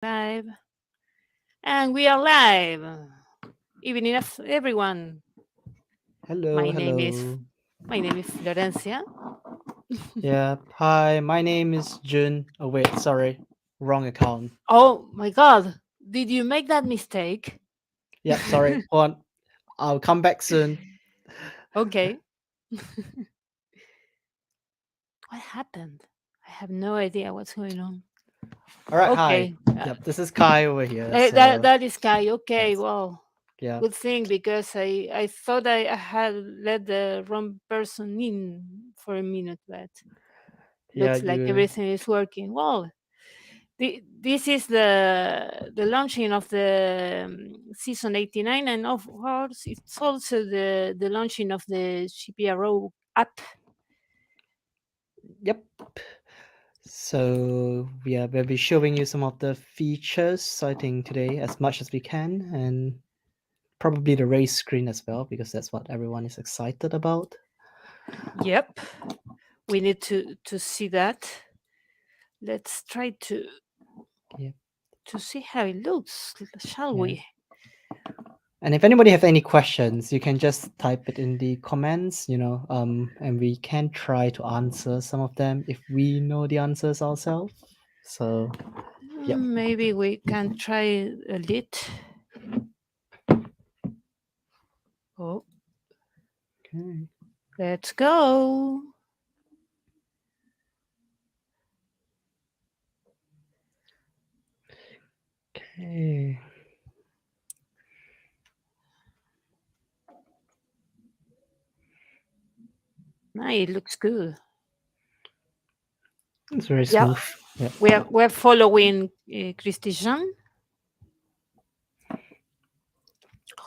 Live. And we are live. Evening of everyone. Hello, My name is hello. my name is Florencia. Yeah, hi, my name is Jun. Oh, wait, sorry. Wrong account. Oh my god. Did you make that mistake? Yep, sorry. Hold on. I'll come back soon. Okay. What happened? I have no idea what's going on. All right, hi. Okay. Yep, this is Kai over here. That So, that is Kai. Okay, yes, well, yeah. good thing because I thought I had let the wrong person in for a minute, but Yeah, looks like you. everything is working. Well, this is the launching of the season 89, and of course it's also the launching of the GPRO app. Yep. So, yeah, we'll be showing you some of the features, I think, today as much as we can, and probably the race screen as well, because that's what everyone is excited about. Yep, we need to see that. Let's try Yeah. to see how it looks, shall Yeah. we? And if anybody have any questions, you can just type it in the comments, and we can try to answer some of them if we know the answers ourselves. So, yep. Maybe we can try a lit. Oh, Okay. let's go. Okay. It looks good. It's very Yeah, smooth. Yep. we're following Christian,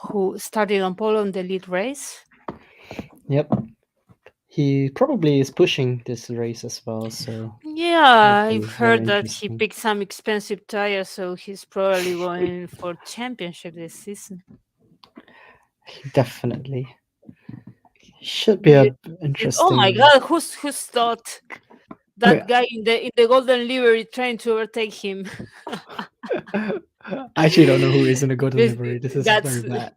who started on pole on the lead race. Yep. He probably is pushing this race as well, so that'll Yeah, I've be very heard that he interesting. picked some expensive tires, so he's probably going for championship this season. Definitely. Should be You, a oh my interesting. God, who's thought that guy in the golden livery trying to overtake him? I actually don't know who is in the golden This- livery. This is that's very bad.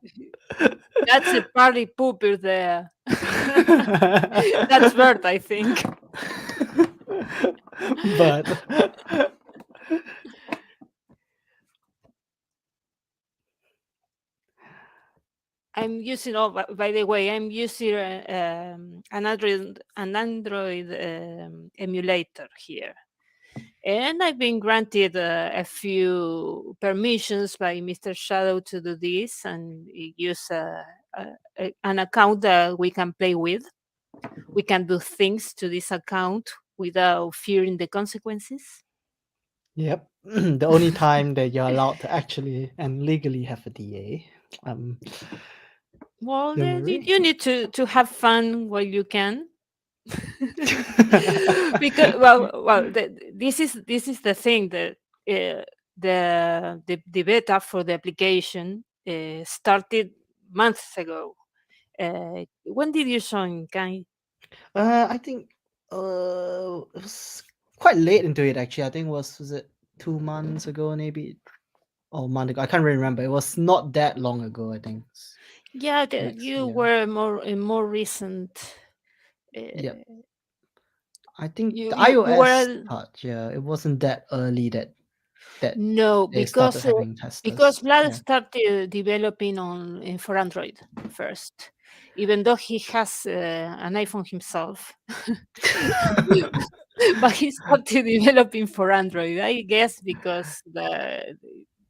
that's a party pooper there. That's Bert, I think. But I'm using. Oh, by the way, I'm using an Android emulator here, and I've been granted a few permissions by Mr. Shadow to do this and use an account that we can play with. We can do things to this account without fearing the consequences. yep, the only time that you're allowed to actually and legally have a DA. Well, Don't you worry. you need to have fun while you can. Because this is the thing that uh, the beta for the application started months ago. When did you join, Kai? I think it was quite late into it actually. I think was it 2 months ago maybe or a month ago. I can't really remember. It was not that long ago. I think. Yeah, Next, you yeah, were more recent. yep. Uh, I think you the you you iOS were part. Yeah, it wasn't that early that no they started because having because testers. Vlad Yeah. started developing for Android first, even though he has an iPhone himself. But he started developing for Android, I guess, because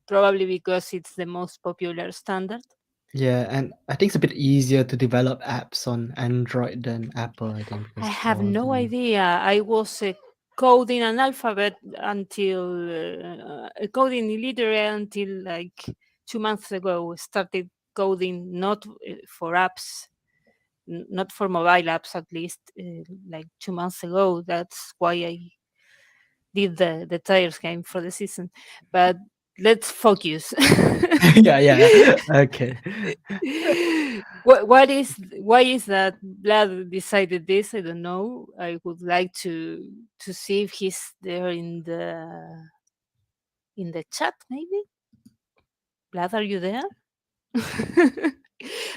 probably because it's the most popular standard. Yeah, and I think it's a bit easier to develop apps on Android than Apple, I think, I because have for no the idea. I was coding an alphabet until coding illiterate until like 2 months ago. Started coding not for apps, not for mobile apps at least, like 2 months ago. That's why I did the tires game for the season. But let's focus. yeah, yeah. Okay. Why is that Vlad decided this? I don't know. I would like to see if he's there in the chat, maybe. Vlad, are you there?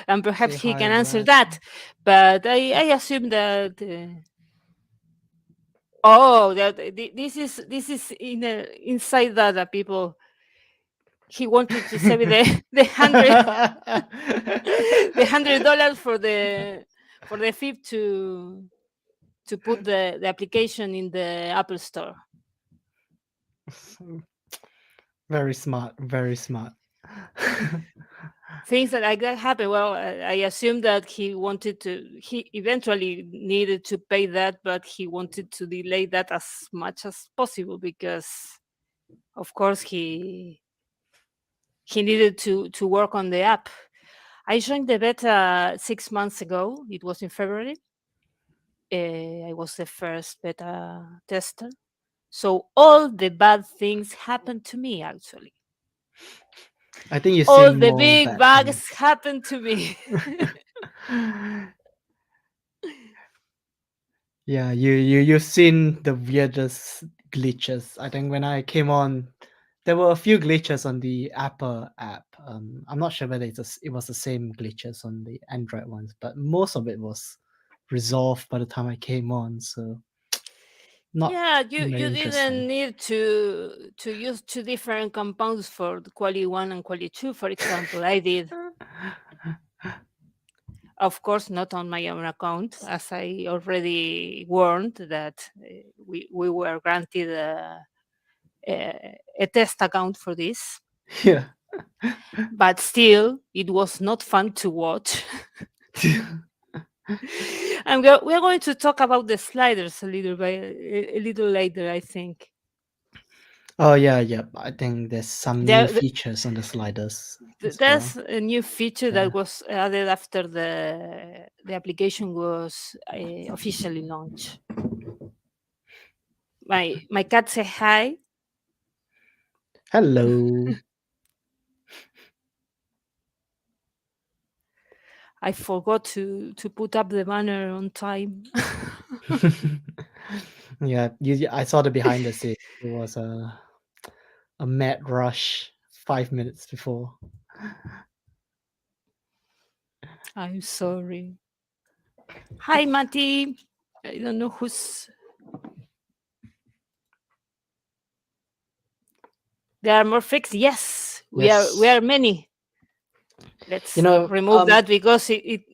And perhaps Say he hi, can answer Vlad. that. But I assume that. Oh, that this is inside data, people. He wanted to save the hundred the $100 for the fee to put the application in the Apple Store. Very smart, very smart. Things that like that happen. Well, I assume that he eventually needed to pay that, but he wanted to delay that as much as possible because, of course, he needed to work on the app. I joined the beta 6 months ago. It was in February. I was the first beta tester. So all the bad things happened to me, actually. I think you've All seen the more big bad bugs things. happened to me. Yeah, you've seen the weirdest glitches. I think when I came on, there were a few glitches on the Apple app. I'm not sure whether it was the same glitches on the Android ones, but most of it was resolved by the time I came on. So not Yeah, very you didn't interesting. need to use two different compounds for the quality 1 and quality 2, for example. I did. Of course, not on my own account, as I already warned that we were granted a test account for this. Yeah. But still, it was not fun to watch. And we're going to talk about the sliders a little later, I think. Oh yeah, yeah. I think there's some new There, features on the sliders as there's well. a new feature Yeah. that was added after the application was officially launched. My cat say hi. Hello. I forgot to put up the banner on time. Yeah, I saw the behind the scene. It was a mad rush 5 minutes before. I'm sorry. Hi, Mati. I don't know who's. There are more fixed. Yes, we Yes. are many. You Let's know, remove that because it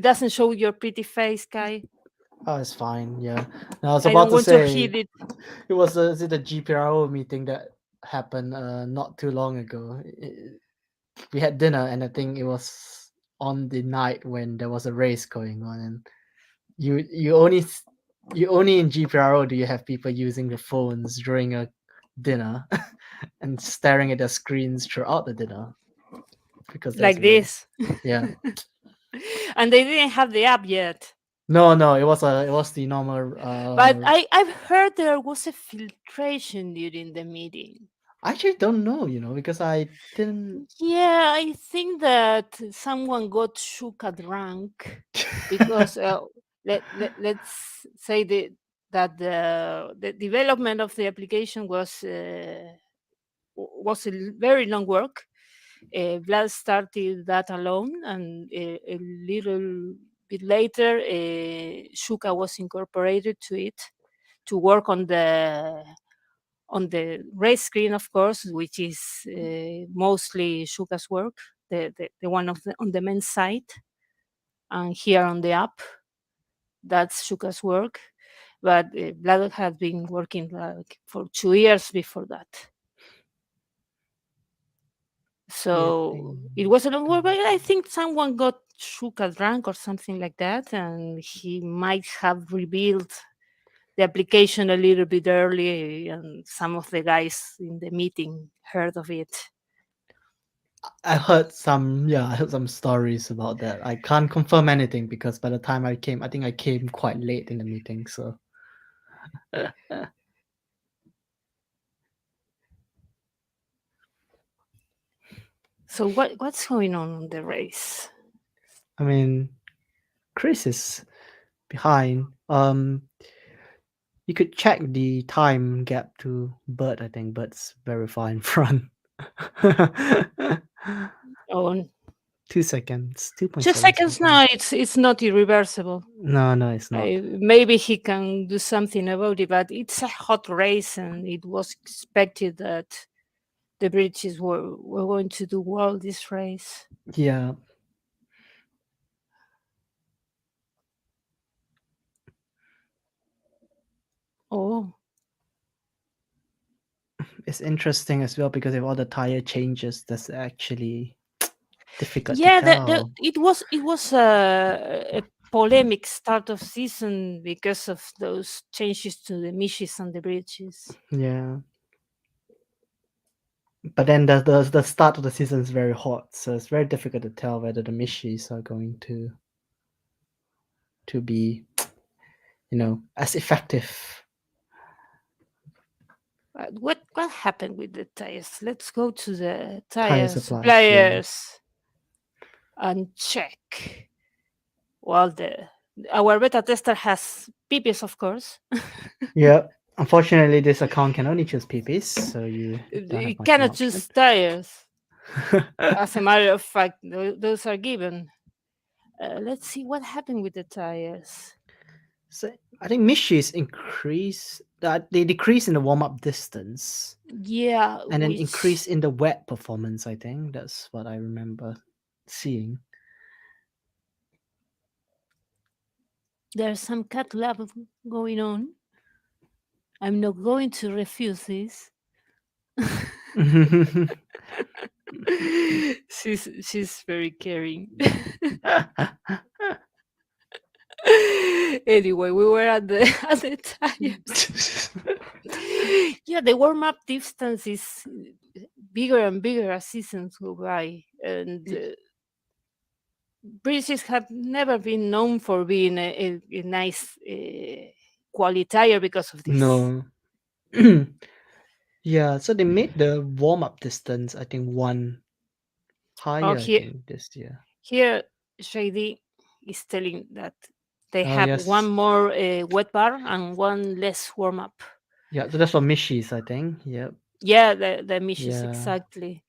doesn't show your pretty face, Kai. oh, it's fine. Yeah. Now, I was I about don't to want to say hit it. it was is it the GPRO meeting that happened not too long ago. We had dinner, and I think it was on the night when there was a race going on, and you only you only in GPRO do you have people using their phones during a dinner and staring at their screens throughout the dinner because there's Like a race. this. Yeah. And they didn't have the app yet. No, no, it was the normal. But I've heard there was a filtration during the meeting. I actually don't know, because I didn't. Yeah, I think that someone got shook at rank because let's say that the development of the application was very long work. Vlad started that alone, and a little bit later, Shuka was incorporated to it to work on the race screen, of course, which is mostly Shuka's work, the one on the men's side, and here on the app, that's Shuka's work. But Vlad had been working like for 2 years before that. Yeah, So it was a long work, but I think someone got Shuka drunk or something like that, and he might have revealed the application a little bit early, and some of the guys in the meeting heard of it. I heard some. Yeah, I heard some stories about that. I can't confirm anything because by the time I came, I think I came quite late in the meeting. So So what's going on the race? I mean, Chris is behind. You could check the time gap to Bird. I think Bird's very far in front. Oh, 2 seconds, 2.7 2 seconds seconds. now. It's not irreversible. No, no, it's not. Maybe he can do something about it, but it's a hot race, and it was expected that the British were going to do well this race. Yeah, Oh, it's interesting as well because if all the tire changes, that's actually difficult to yeah. tell. It was a polemic start of season because of those changes to the Mishes and the bridges. Yeah, but then the start of the season is very hot, so it's very difficult to tell whether the Mishis are going to be, as effective. What happened with the tires? Let's go to the Tire tire supplies, yeah. suppliers and check. Well, the our beta tester has PPs, of course. Yeah. Unfortunately, this account can only choose PPs, so you don't You have much of an cannot option. choose tires. As a matter of fact, those are given. Let's see what happened with the tires. So I think Mishis increase that they decrease in the warm up distance Yeah, and then which increase in the wet performance. I think that's what I remember seeing. there's some cat lab going on. I'm not going to refuse this. She's very caring. Anyway, we were at the at the tires. Yeah, the warm up distance is bigger and bigger as seasons go by, and British have never been known for being a nice quality tire because of this. No. Yeah, so they made the warm up distance, I think, one Oh, higher, I here think, this year. here Shady is telling that they Oh, have one yes. more wet bar and one less warm up. Yeah, so that's for Mishis, I think. Yep. Yeah, the missions Yeah. exactly.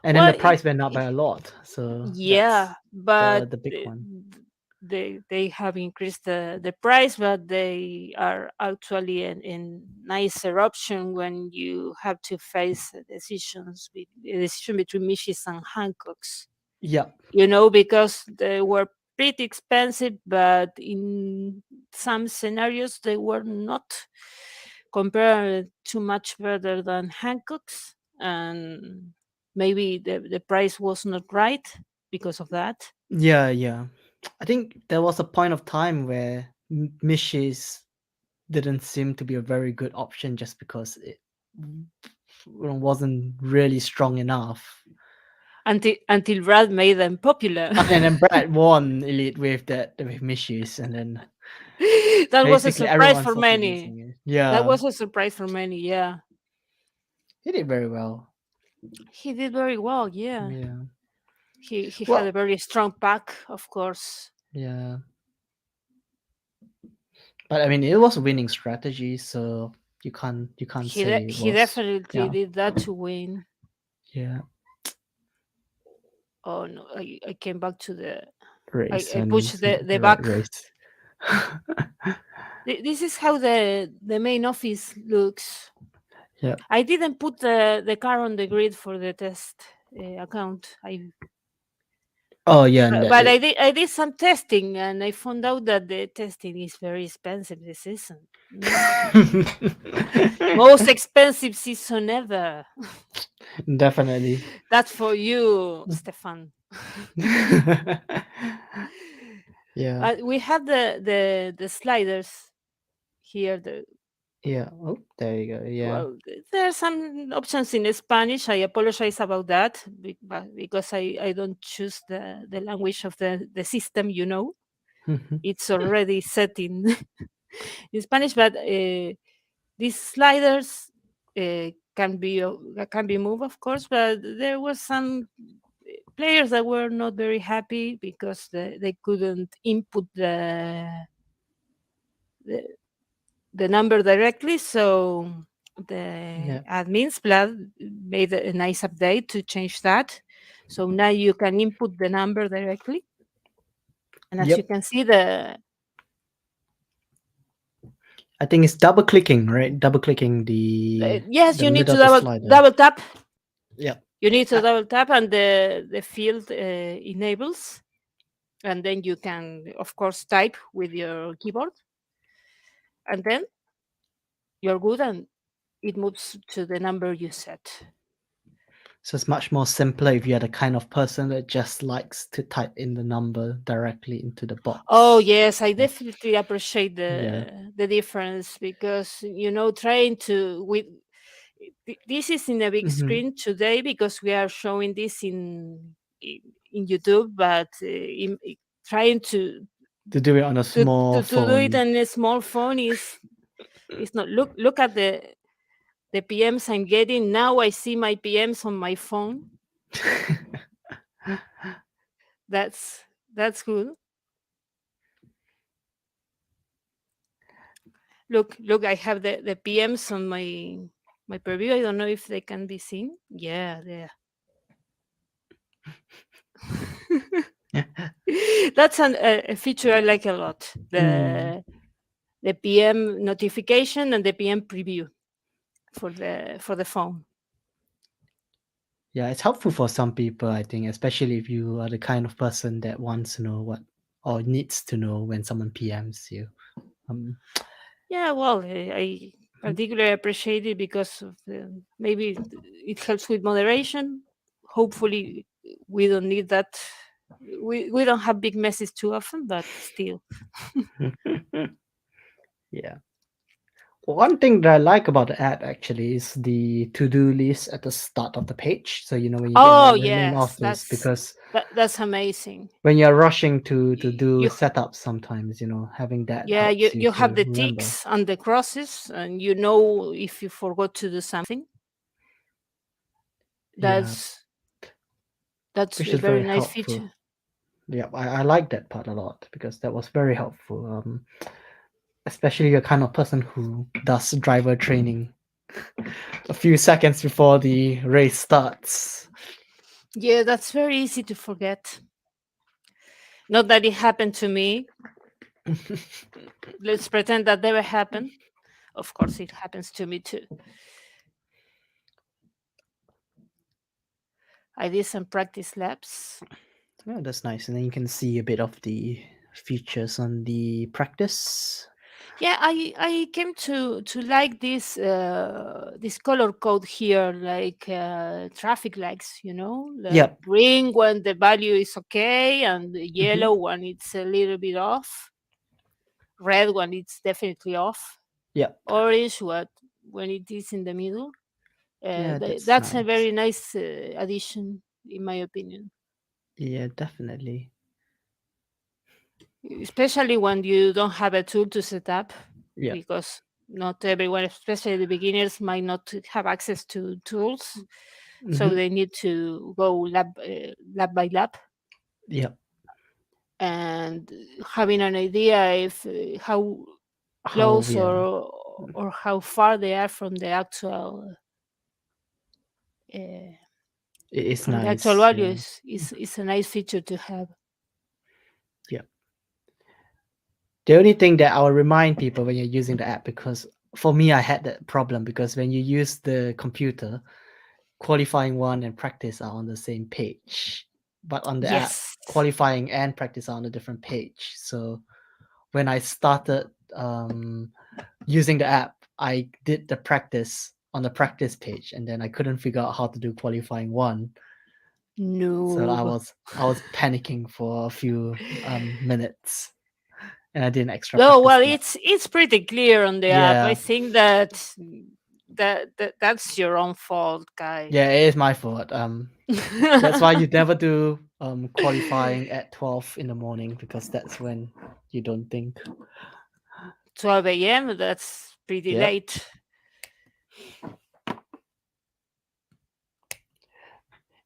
And then Well, the price went up by a lot. So yeah, that's but the big one. they have increased the price, but they are actually in nicer option when you have to face a decision between Mishis and Hancocks. Yeah. Because they were pretty expensive, but in some scenarios they were not compared too much better than Hancock's, and maybe the price was not right because of that. Yeah, yeah. I think there was a point of time where Mishis didn't seem to be a very good option just because it wasn't really strong enough. Until Brad made them popular. And then Brad won Elite with Mishis, and then That was a basically surprise everyone for started many. using it. That Yeah, was a surprise for many. Yeah, he did very well. he did very well. Yeah, Yeah. he had a Well, very strong pack, of course. yeah. But I mean, it was a winning strategy, so you can't say it He was. definitely Yeah, did that to win. yeah. Oh no, I came back to the Race I and pushed the the right back. race. This is how the main office looks. Yeah. I didn't put the car on the grid for the test account. Oh yeah, and But I did some testing, and I found out that the testing is very expensive this season. Most expensive season ever. definitely. That's for you, Stefan. Yeah, We have the sliders here. yeah. Oh, there you go. Yeah. Well, there are some options in Spanish. I apologize about that because I don't choose the language of the system. It's already set in in Spanish, but these sliders can be moved, of course. But there were some players that were not very happy because they couldn't input the the number directly. So the Yeah. admins made a nice update to change that. So now you can input the number directly. And as you Yep. can see, the I think it's double clicking, right? Double clicking yes, the you need middle to of the slider. double tap. Yep. You need to Uh, double tap, and the field enables, and then you can, of course, type with your keyboard, and then you're good, and it moves to the number you set. so it's much more simpler if you're the kind of person that just likes to type in the number directly into the Oh box. yes, I Yeah. definitely appreciate Yeah. the difference, because trying to with this is in a big Hmm. screen today because we are showing this in, in YouTube, but trying To do it on a small to do it phone. on a small phone is not. Look at the PMs I'm getting now. I see my PMs on my phone. That's good. Look, I have the PMs on my preview. I don't know if they can be seen. Yeah, there. That's a feature I like a lot. Mm. The PM notification and the PM preview for the phone. Yeah, it's helpful for some people, I think, especially if you are the kind of person that wants to know what or needs to know when someone PMs you. Um, Yeah, well, I mhm. particularly appreciate it because of maybe it helps with moderation. Hopefully, we don't need that. We don't have big messes too often, but still. Yeah. One thing that I like about the app actually is the to-do list at the start of the page. So when you get Oh your main yes, office, because that's amazing. when you're rushing to do You setups, sometimes having that Yeah, helps you you have to the remember. ticks and the crosses, and you know if you forgot to do something. Yeah, That's which a is very very nice helpful. feature. Yeah, I like that part a lot because that was very helpful. Especially you're kind of person who does driver training a few seconds before the race starts. Yeah, that's very easy to forget. Not that it happened to me. Let's pretend that never happened. Of course, it happens to me too. I did some practice laps. Yeah, that's nice. And then you can see a bit of the features on the practice. Yeah, I came to like this color code here, like traffic lights. Like Yep. green when the value is okay, and the Hmm. yellow when it's a little bit off, red when it's definitely off, Yep. orange when it is in the middle. Yeah, that's That's a nice. very nice addition, in my opinion, Yeah, definitely. especially when you don't have a tool to set up, Yep. because not everyone, especially the beginners, might not have access to tools, so Hmm. they need to go lab by lab, Yep. and having an idea if how How, close yeah, or how far they are from the actual uh, it is from the actual nice. value Yeah. is a nice feature to have. Yep. The only thing that I'll remind people when you're using the app, because for me, I had that problem because when you use the computer, qualifying one and practice are on the same page, but on the app, Yes. qualifying and practice are on a different page. So when I started using the app, I did the practice on the practice page, and then I couldn't figure out how to do qualifying one. So I No. was I was panicking for a few minutes, and I did an extra No, practice well, lap. it's pretty clear on the app. I Yeah, think that's your own fault, guy. yeah, it is my fault. That's why you never do qualifying at 12 in the morning, because that's when you don't think. 12 a.m. That's pretty Yep. late.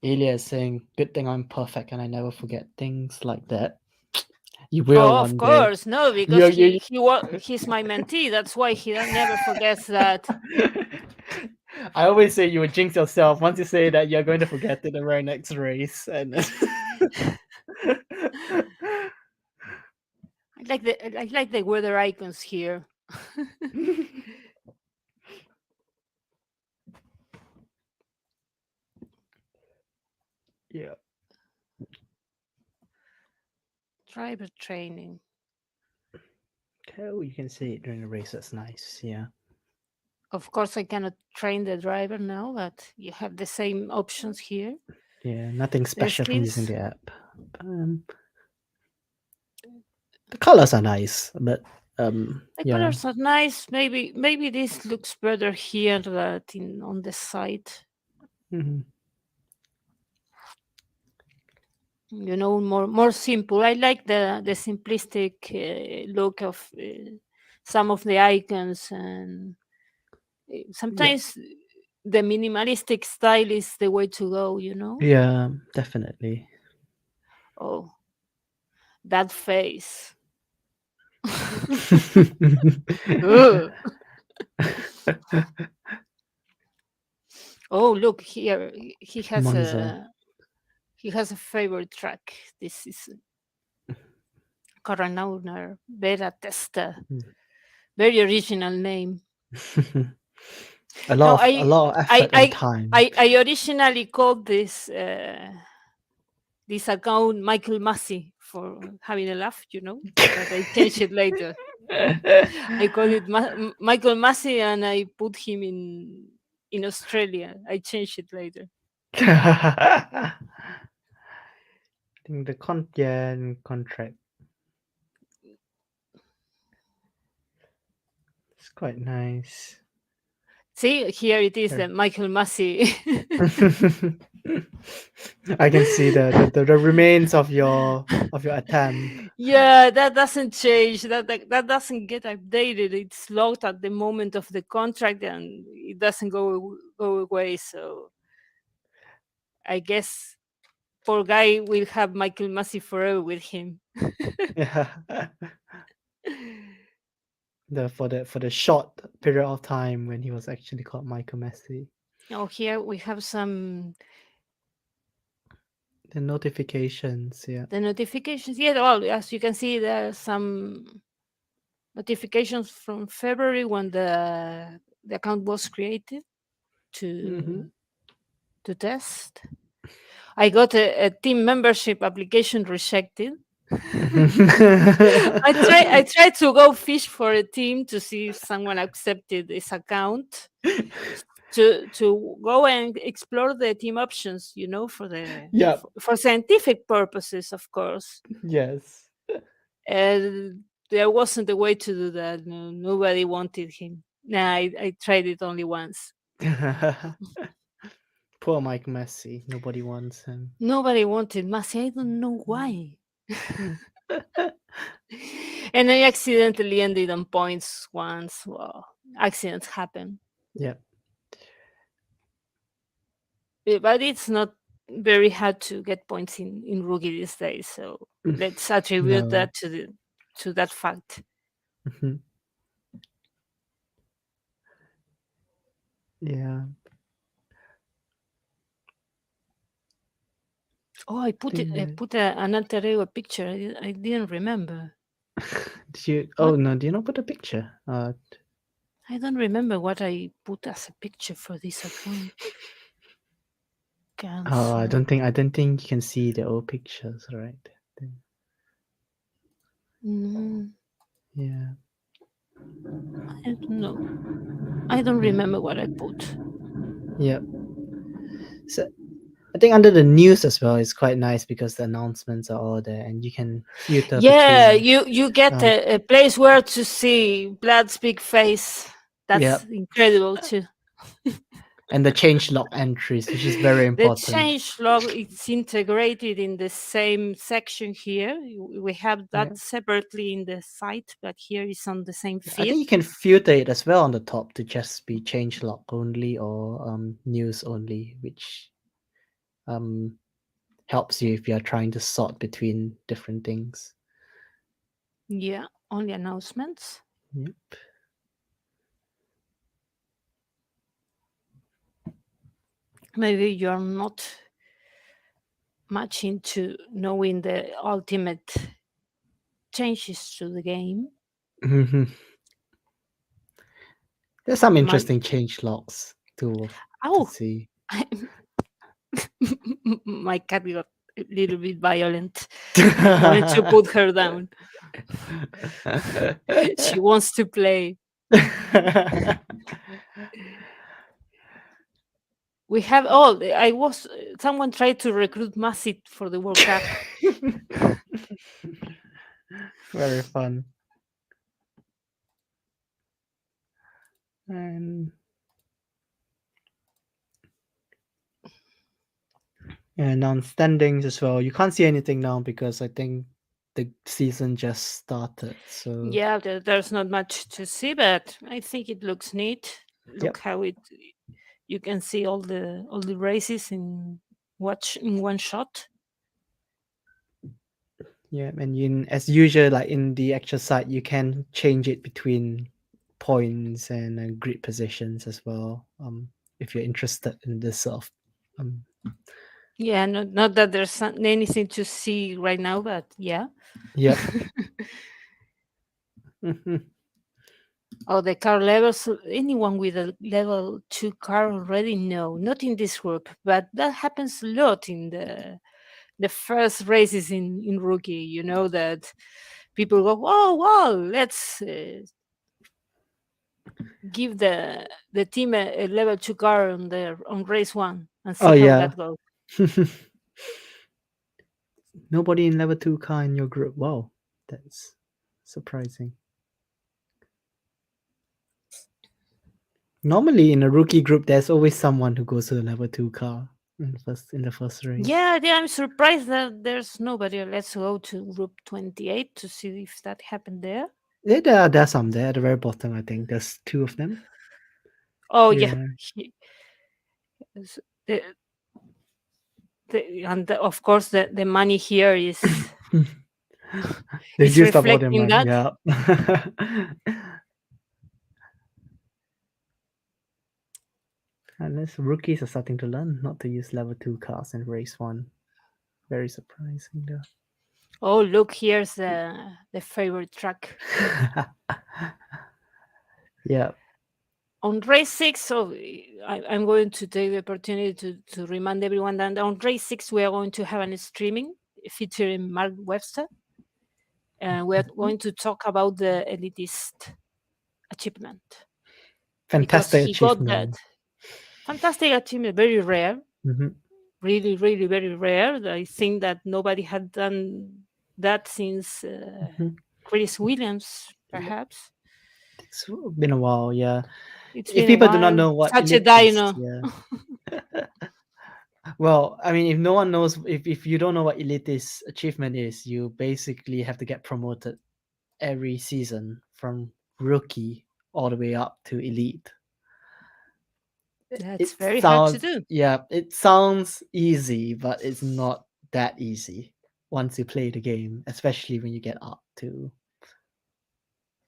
Elia is saying, "Good thing I'm perfect and I never forget things like that." You will Oh, of one day. course, no, You because you. he's my mentee. That's why he never forgets that. I always say you would jinx yourself once you say that you're going to forget it the very next race, and I like the weather icons here. yeah. Driver training. Okay, oh, you can see it during the race. That's nice. Yeah. Of course, I cannot train the driver now, but you have the same options here. Yeah. Nothing The special from using skills. the app. The colors are nice, but The yeah. colors are nice. Maybe this looks better here than on the side. Mhm. More simple. I like the simplistic look of some of the icons, and Yeah. sometimes the minimalistic style is the way to go. Yeah. Definitely. Oh, that face. Ugh. Oh, look here. He has Monza. a favorite track. This is Coronauner Beta Testa. Very original name. a No, lot of a lot of effort and time. I originally called this account Michael Massey for having a laugh, but I changed it later. I called it Michael Massey, and I put him in Australia. I changed it later. I think the contract is quite nice. See, here it is, Very- the Michael Massey. I can see the remains of your attempt. Yeah, that doesn't change. That doesn't get updated. It's logged at the moment of the contract, and it doesn't go away. So I guess poor guy will have Michael Massey forever with him. Yeah. For the short period of time when he was actually called Michael Messi. Oh, here we have The notifications, yeah. the notifications. Yeah, well, as you can see, there are some notifications from February when the account was created Mm-hmm. to test. I got a team membership application rejected. I tried to go fish for a team to see if someone accepted this account to go and explore the team options, Yeah. for scientific purposes, of course. Yes. And there wasn't a way to do that. No, nobody wanted him. Nah, I tried it only once. Poor Mike Messi. Nobody wants him. Nobody wanted Masi. I don't know why. And I accidentally ended on points once. Well, accidents happen. Yeah. But it's not very hard to get points in rookie these days. So let's attribute No. that to that fact. Mhm. Yeah. Oh, I put it. Think I that. put an alter ego picture. I didn't remember. Did you? Oh What? no! Do you not put a picture? I don't remember what I put as a picture for this account. Oh, I Cancel. don't think. I don't think you can see the old pictures, right? Mm, Yeah. I don't know. I don't remember what I put. Yeah. So I think under the news as well is quite nice because the announcements are all there and you can filter Yeah, between. you get Um. a place where to see Vlad's big face. Yeah. That's incredible too. And the change log entries, which is very The important. change log it's integrated in the same section here. We have Yeah. that separately in the site, but here is on the same I feed. think you can filter it as well on the top to just be change log only or news only, which um helps you if you're trying to sort between different things. Yeah, only announcements. Yep. Maybe you're not much into knowing the ultimate changes to the game. Mhm. There's some My interesting change logs to oh, see. my cat got a little bit violent. I wanted to put her down. She wants to play. We have all. I was someone tried to recruit Masit for the World Cup. Very fun. And on standings as well. You can't see anything now because I think the season just started. So Yeah, there's not much to see, but I think it looks neat. yep, Look how it you can see all the races in watch in one shot. yeah, and as usual, like in the actual site, you can change it between points and grid positions as well. If you're interested in this sort of, um, Yeah, not that there's anything to see right now, but yeah. yep. Mhm. Oh, the car levels. Anyone with a level 2 car already know. Not in this group, but that happens a lot in the first races in rookie. You know that people go, "Oh, wow, let's give the team a level 2 car on race 1 and Oh see how yeah. that goes." Nobody in level 2 car in your group. Wow, that's surprising. Normally in a rookie group, there's always someone who goes to the level 2 car in the first race. Yeah, yeah, I'm surprised that there's nobody. Let's go to group 28 to see if that happened there. Yeah, there are some there at the very bottom. I think there's two of them. Oh, yeah. Yeah. S- The, of course, the money here is They've is used up all their reflecting money. that. Yeah. Unless rookies are starting to learn not to use level 2 cars in race 1. Very surprising though. Oh, look, here's the favorite track. Yeah. On race 6, so I'm going to take the opportunity to remind everyone that on race 6, we are going to have a streaming featuring Mark Webster. And we're Mhm. going to talk about the elitist achievement because Fantastic he got that achievement. fantastic achievement, very rare, Hmm. really, really, very rare. I think that nobody had done that since Hmm. Chris Williams, Yep. perhaps. It's been a while. Yeah. It's If been a people do not while. know what Such a elite is, dino. yeah. Well, I mean, if no one knows, if you don't know what elitist achievement is, you basically have to get promoted every season from rookie all the way up to elite. That's It very hard to sounds, do. yeah, it sounds easy, but it's not that easy once you play the game, especially when you get up to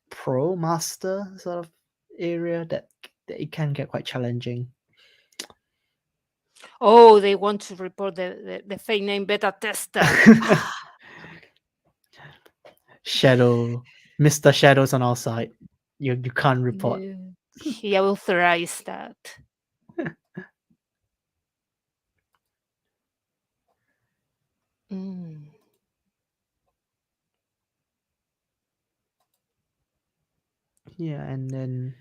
pro master sort of area that it can get quite challenging. Oh, they want to report the fake name beta tester. Shadow, Mr. Shadows on our side. You can't report. Yeah. He authorized that. Mm. Yeah, and then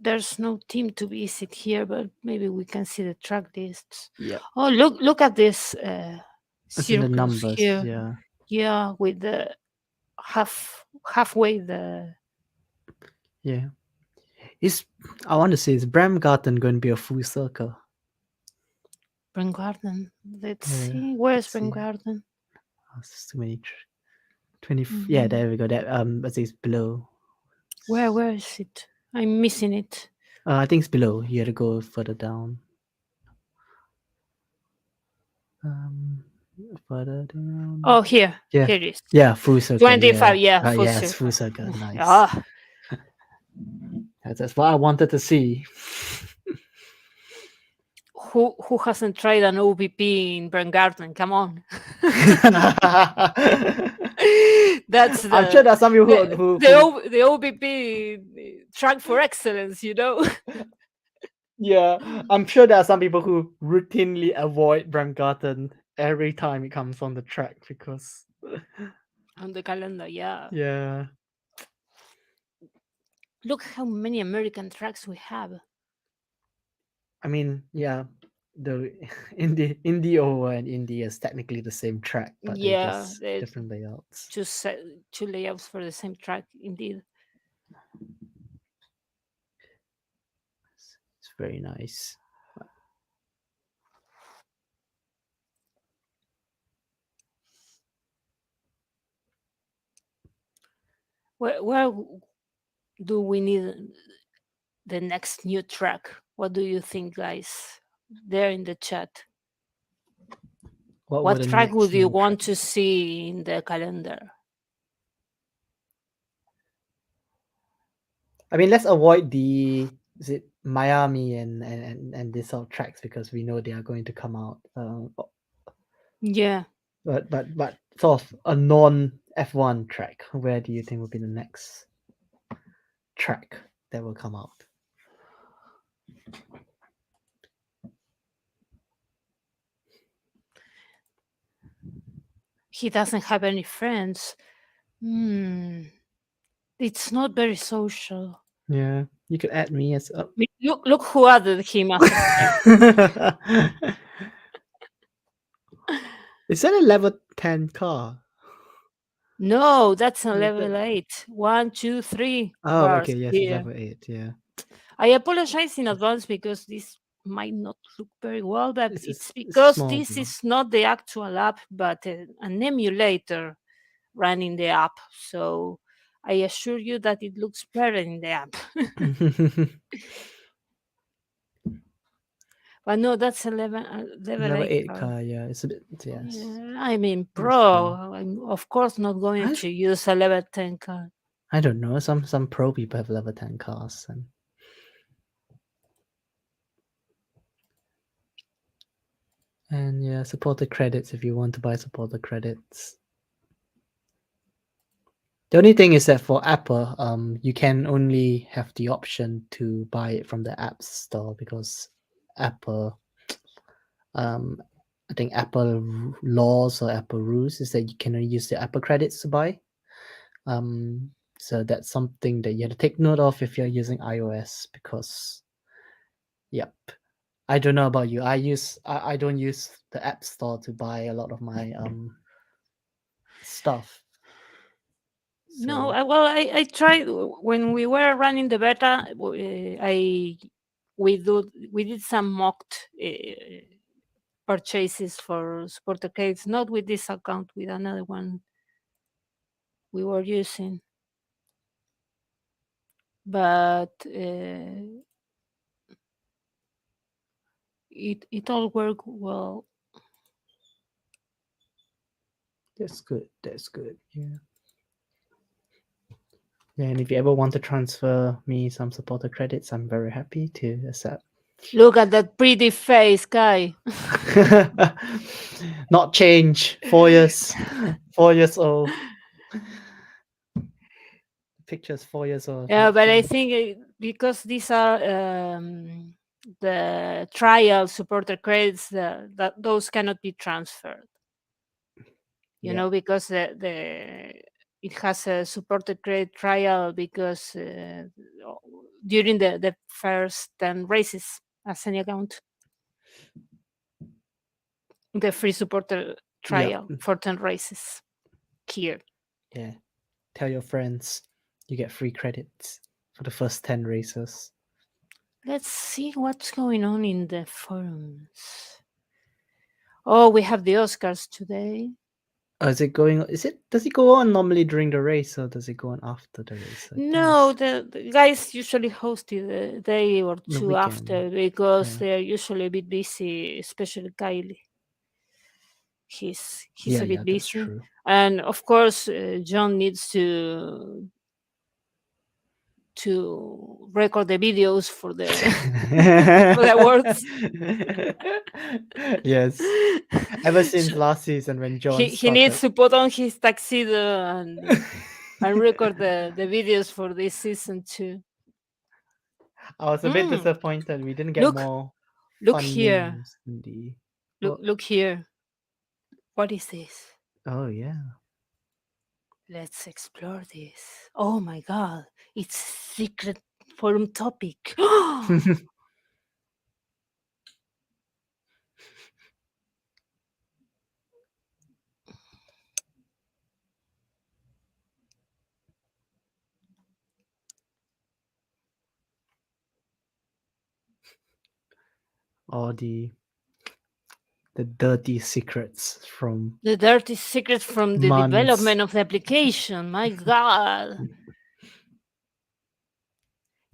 There's no team to visit here, but maybe we can see the track lists. yeah, Oh, look at this it's in the circles numbers. here. Yeah, Yeah, with the halfway the yeah. Is I want to say is Bramgarten going to be a full circle? Spring Garden. Let's Yeah, see. Where's let's Spring see. Garden? Oh, it's too many. 20. Yeah, Hmm. there we go. That I think it's below. Where is it? I'm missing it. I think it's below. You had to go further down. Um, Further down. Oh, here. Yeah. Here it is. Yeah, full circle. Yeah. 25. Yeah, full Yes, circle. full circle. Nice. Ah, That's what I wanted to see. who hasn't tried an OBP in Brand Garden? Come on. That's I'm sure there's some people the OBP track for excellence, you know. yeah, I'm sure there are some people who routinely avoid Bremgarten every time it comes on the track because On the calendar, yeah. yeah. Look how many American tracks we have. I mean, yeah, the Indy over and Indy is technically the same track, but they're Yeah, just they different layouts. just two layouts for the same track, indeed. It's very nice. Where do we need the next new track? What do you think, guys? There in the chat. What What the track next would you new want track? to see in the calendar? I mean, let's avoid the is it Miami and these sort of tracks because we know they are going to come out. Yeah. But sort of a non F1 track. Where do you think will be the next track that will come out? He doesn't have any friends. It's not very social. Yeah, you could add me as up. Look who added him as a friend. Is that a level 10 car? No, that's a Is level that- 8. 1, 2, 3 Oh, bars okay, yes, it's here. level 8, yeah. I apologize in advance because this might not look very well, but it's It's because small this block. is not the actual app, but an emulator running the app. So I assure you that it looks better in the app. But no, that's a level Level 8 8 car. car, yeah, it's a bit, yes. Yeah, I mean, It's pro. small. I'm of course not going to use a level 10 car. I don't know. Some pro people have level 10 cars, and yeah, supported credits if you want to buy supported credits. The only thing is that for Apple, you can only have the option to buy it from the App Store because Apple, I think Apple laws or Apple rules is that you can only use the Apple credits to buy. So that's something that you have to take note of if you're using iOS because, yep. I don't know about you. I don't use the App Store to buy a lot of my stuff. No, So well, I tried when we were running the beta. We did some mocked purchases for supporter credits, not with this account, with another one we were using. But it all worked well. that's good. That's good. Yeah. Yeah, and if you ever want to transfer me some supporter credits, I'm very happy to accept. Look at that pretty face, guy. Not change. 4 years. 4 years old. Pictures 4 years old. Yeah, not but I change. think because these are the trial supporter credits, that those cannot be transferred. You Yeah. know, because the it has a supported credit trial because during the first 10 races as any account, the free supporter Yeah. trial for 10 races here. Yeah. Tell your friends you get free credits for the first 10 races. Let's see what's going on in the forums. Oh, we have the Oscars today. Oh, is it going? Does it go on normally during the race, or does it go on after the race? I think No, the guys usually host it a day or the two weekend. after because Yeah. they're usually a bit busy, especially Kylie. he's a Yeah, bit yeah, that's busy, true. and of course John needs to record the videos for the for the awards. Yes. Ever since So last season when John he needs started. to put on his tuxedo and record the videos for this season too. I was a bit Mm, disappointed we didn't get look, more look fun here, names in the. look, Well, look here. What is this? oh yeah. Let's explore this. Oh my god, it's secret forum topic. Or the dirty secrets from The dirty secret from the months. development of the application. My god.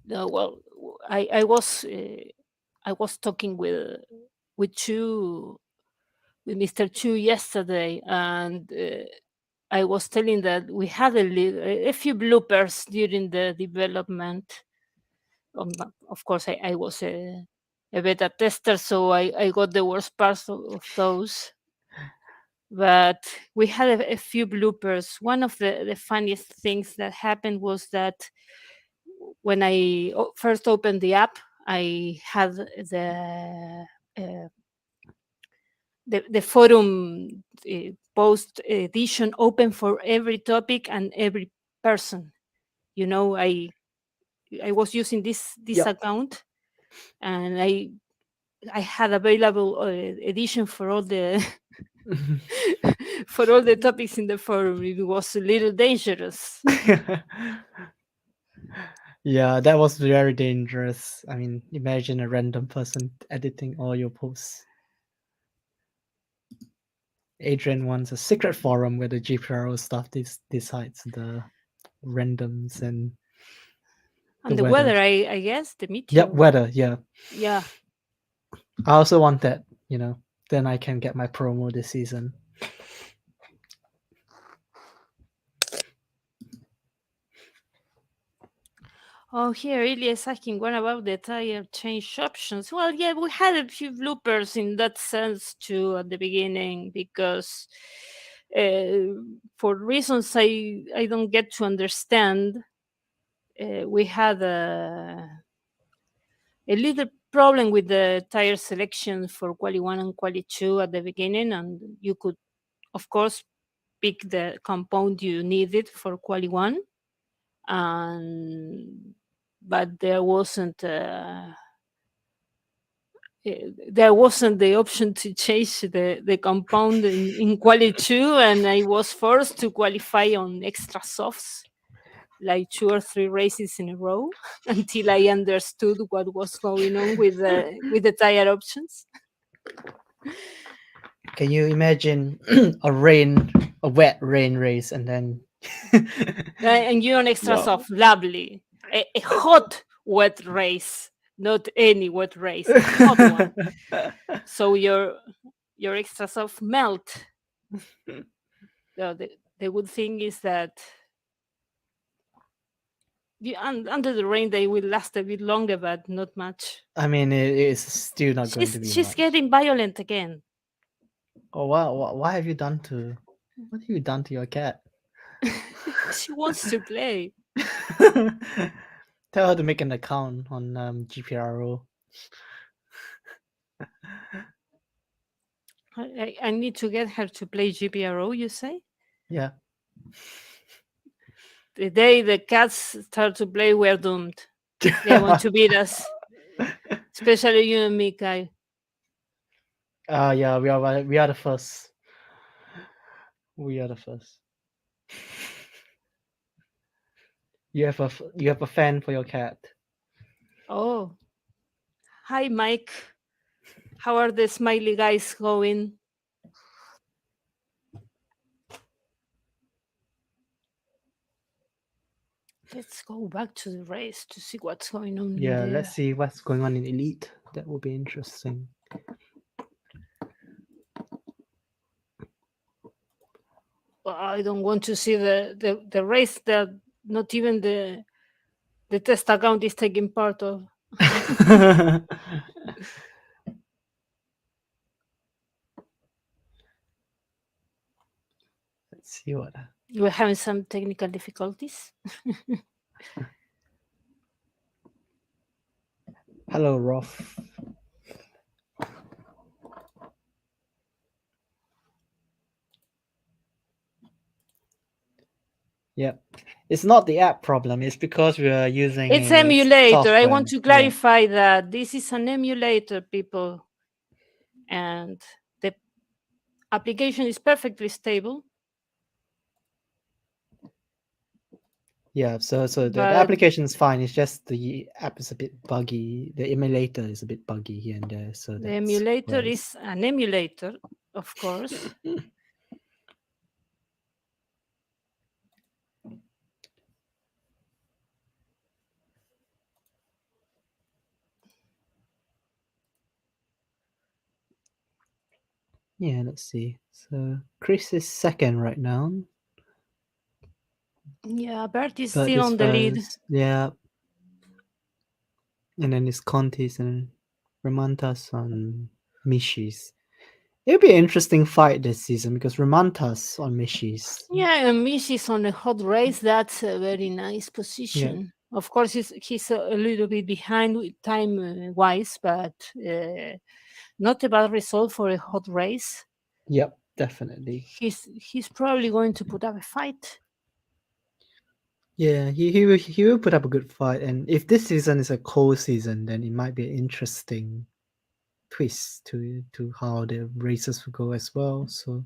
No, well, I was talking with Chu with Mr. Chu yesterday, and I was telling that we had a few bloopers during the development. Of course, I was a beta tester, so I got the worst parts of those. But we had a few bloopers. One of the funniest things that happened was that when I first opened the app, I had uh, the forum post edition open for every topic and every person. You know, I was using this Yep. account, and I had available edition for all the for all the topics in the forum. It was a little dangerous. Yeah, that was very dangerous. I mean, imagine a random person editing all your posts. Adrian wants a secret forum where the GPRO stuff decides the randoms and the And the weather. weather, I guess, the meteor Yep, one. weather. Yeah, Yeah. I also want that. You know, then I can get my promo this season. Oh, here Ilya is asking what about the tire change options? Well, yeah, we had a few bloopers in that sense too at the beginning because for reasons I don't get to understand, we had a little problem with the tire selection for quali 1 and quali 2 at the beginning, and you could, of course, pick the compound you needed for quali 1, and but there wasn't the option to change the compound in quali 2, and I was forced to qualify on extra softs like 2 or 3 races in a row until I understood what was going on with the tire options. Can you imagine a wet rain race, and then And you on extra yeah. soft, lovely, a hot wet race, not any wet race, a hot one. So your extra soft melt. The good thing is that under the rain they will last a bit longer, but not much. I mean, it is still not going to be She's much. getting violent again. Oh wow! What have you done to? What have you done to your cat? She wants to play. Tell her to make an account on GPRO. I need to get her to play GPRO. You say Yeah. the day the cats start to play, we're doomed. They want to beat us, especially you and me, Kai. Yeah, we are the first. We are the first. You have a fan for your cat. Oh, hi, Mike. How are the smiley guys going? Let's go back to the race to see what's going on in Yeah, let's there. see what's going on in Elite. That will be interesting. I don't want to see the race that not even the test account is taking part of. Let's see what. We're having some technical difficulties. Hello, Rolf. Yep. It's not the app problem. It's because we are using It's a emulator. I software. want to Yeah. clarify that this is an emulator, people, and the application is perfectly stable. Yeah. So the But application is fine. It's just the app is a bit buggy. The emulator is a bit buggy here and there. So the that's emulator where is an emulator, of course. Yeah, let's see. So Chris is second right now. Yeah, Bert is But still is on the lead. first. Yeah. And then it's Contis and Ramantas on Mishis. It'll be an interesting fight this season because Ramantas on Mishis. Yeah, and Mish is on a hot race. That's a very nice Yeah. position. Of course, he's a little bit behind time wise, but not a bad result for a hot race. Yep, definitely. He's probably going to put up a fight. Yeah, he will put up a good fight, and if this season is a cold season, then it might be an interesting twist to how the races will go as well. So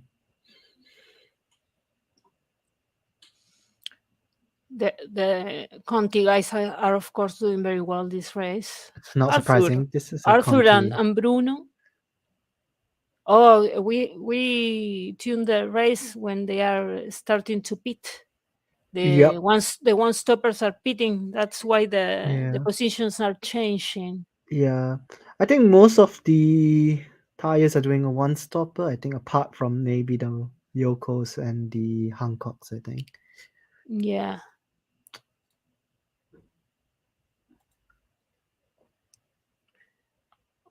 The Conti guys are of course doing very well this race. it's not Arthur, surprising. This is a Arthur Conti. and Bruno. Oh, we tune the race when they are starting to pit. Yep. The one stoppers are pitting. That's why the Yeah. positions are changing. Yeah. I think most of the tires are doing a one stopper. I think apart from maybe the Yokos and the Hancocks, I think. Yeah.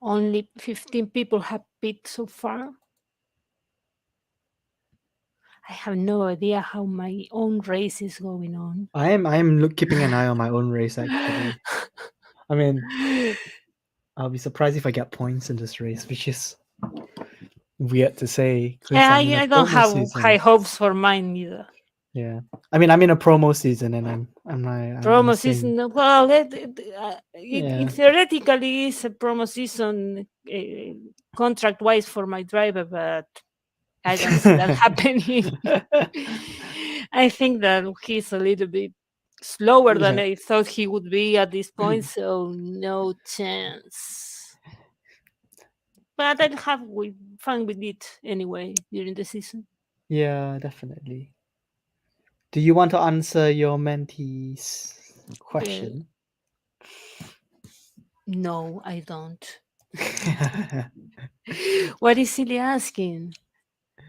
Only 15 people have pit so far. I have no idea how my own race is going on. I am keeping an eye on my own race actually. I mean, I'll be surprised if I get points in this race, which is weird to say because Yeah, I'm in a I don't promo have high season. hopes for mine either. Yeah, I mean I'm in a promo season and I'm Promo saying season, well, yeah it theoretically is a promo season contract wise for my driver, but I don't see that happening. I think that he's a little bit slower than yeah I thought he would be at this point, so no chance. But I'll have fun with it anyway during the season. yeah definitely. Do you want to answer your mentee's Uh, question? no, I don't. What is Silly asking?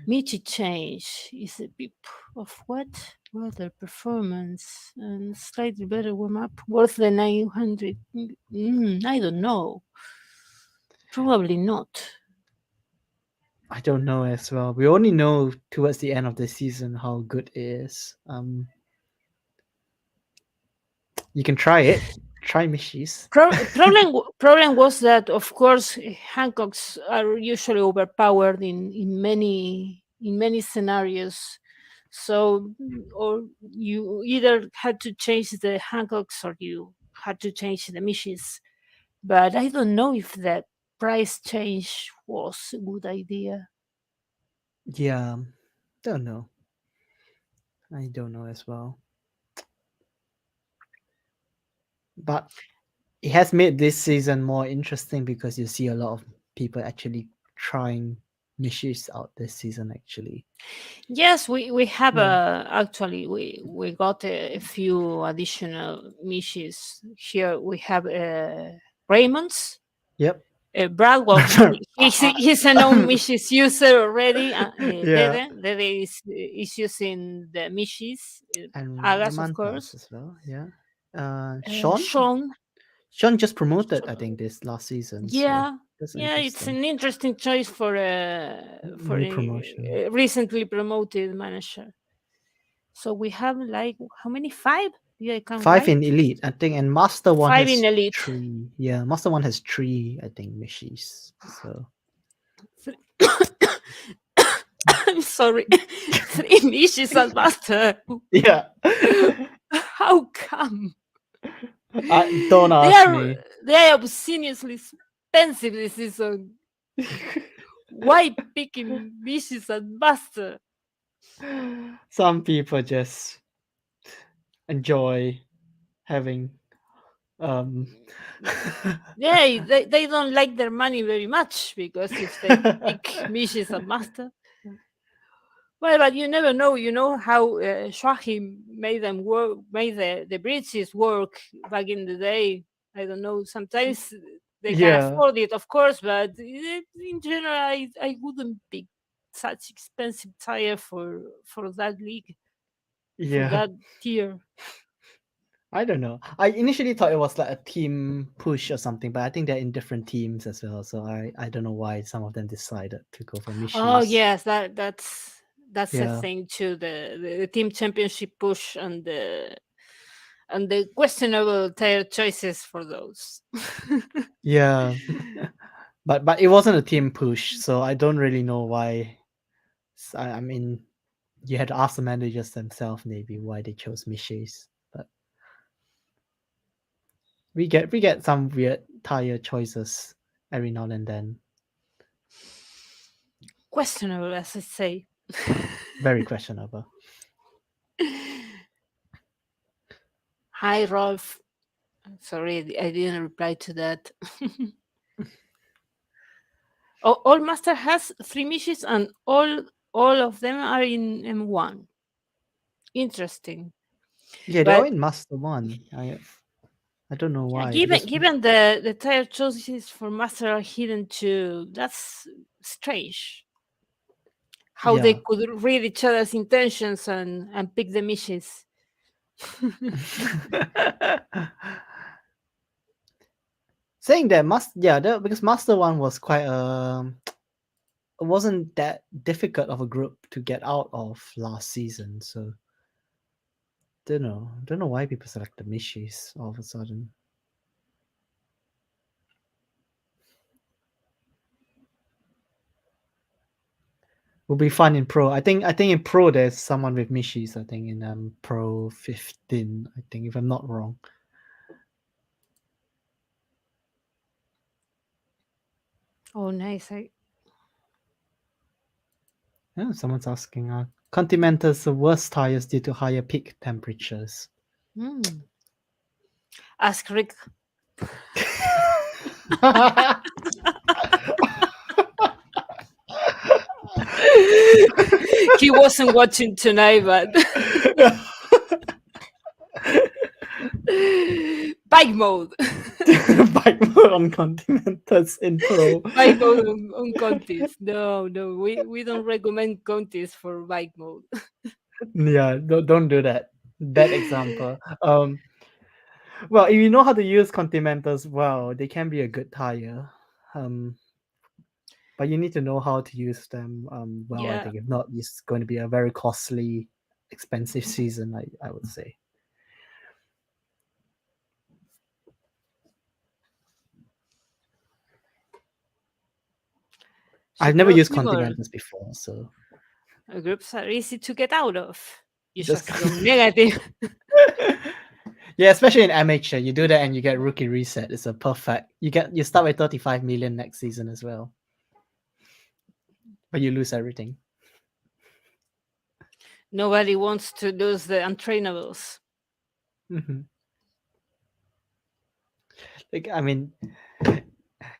Michi change is a bit of what? Weather performance and slightly better warm up worth the 900. I don't know. Probably not. I don't know as well. We only know towards the end of the season how good it is. You can try it. Try Mishi's. Problem was that, of course, Hancocks are usually overpowered in many scenarios. So, or you either had to change the Hancocks or you had to change the Mishi's. But I don't know if that price change was a good idea. Yeah, don't know. I don't know as well. But it has made this season more interesting because you see a lot of people actually trying Mishi's out this season actually. Yes, we have Yeah. actually we got a few additional Mishis here. We have Raymond's. Yep. Brad, well, he's a known Mishi's user already. Yeah, Dede is using the Mishis, and Agas, of Ramantas course. as well. Yeah, Sean. Sean, Sean just promoted, I think, this last season. So yeah, that's yeah, it's interesting. an interesting choice for New promotion. a recently promoted manager. So we have like how many? Five? Yeah, I can 5 write. in Elite, I think, and Master One Five in has elite. 3. Yeah, Master One has 3, I think, Mishis. So I'm sorry. Three niches as master. yeah, How come? don't They ask are me. they are obscenely expensive this season. Why picking niches as master? Some people just enjoy having um Yeah, they don't like their money very much because if they pick niches as master, well, but you never know. You know how Shahim made them work, made the bridges work back in the day. I don't know. Sometimes they can yeah, afford it, of course, but in general, I wouldn't pick such expensive tire for that league, for yeah. that tier. I don't know. I initially thought it was like a team push or something, but I think they're in different teams as well. So I don't know why some of them decided to go for Oh Mishis. yes, that's a Yeah, thing too. The team championship push and the questionable tire choices for those. yeah. But it wasn't a team push, so I don't really know why. I mean, you had to ask the managers themselves maybe why they chose Mishis. But we get some weird tire choices every now and then. Questionable, as I say. Very questionable. Hi, Rolf. Sorry, I didn't reply to that. All master has three missions, and all of them are in M1. Interesting, Yeah, they're all but in Master One. I don't know yeah, why given because given the tire choices for master are hidden too, that's strange. How they yeah. could read each other's intentions and pick the missions. Saying that because Master One was quite it wasn't that difficult of a group to get out of last season, so don't know why people select the Mishis all of a sudden. Will be fun in Pro. I think in Pro there's someone with Mishis. I think in Pro 15. I think if I'm not wrong. Oh, nice. Yeah, someone's asking. Continental's the worst tires due to higher peak temperatures. Mm. Ask Rick. He wasn't watching tonight, but bike mode. Bike mode on Continentals in Pro. Bike mode on Contis. No, no, we don't recommend Contis for bike mode. Yeah, don't do that. Bad example. Well, if you know how to use Continentals well, they can be a good tire. Um, but you need to know how to use them well. I Yeah. think if not, it's going to be a very costly, expensive season. I would say. I've never GPRO used humor. Continentals before, so Groups are easy to get out of. You just just go negative. yeah, especially in amateur, you do that and you get rookie reset. It's a perfect. You start with 35 million next season as well, but you lose everything. Nobody wants to lose the untrainables. Hmm. Like I mean,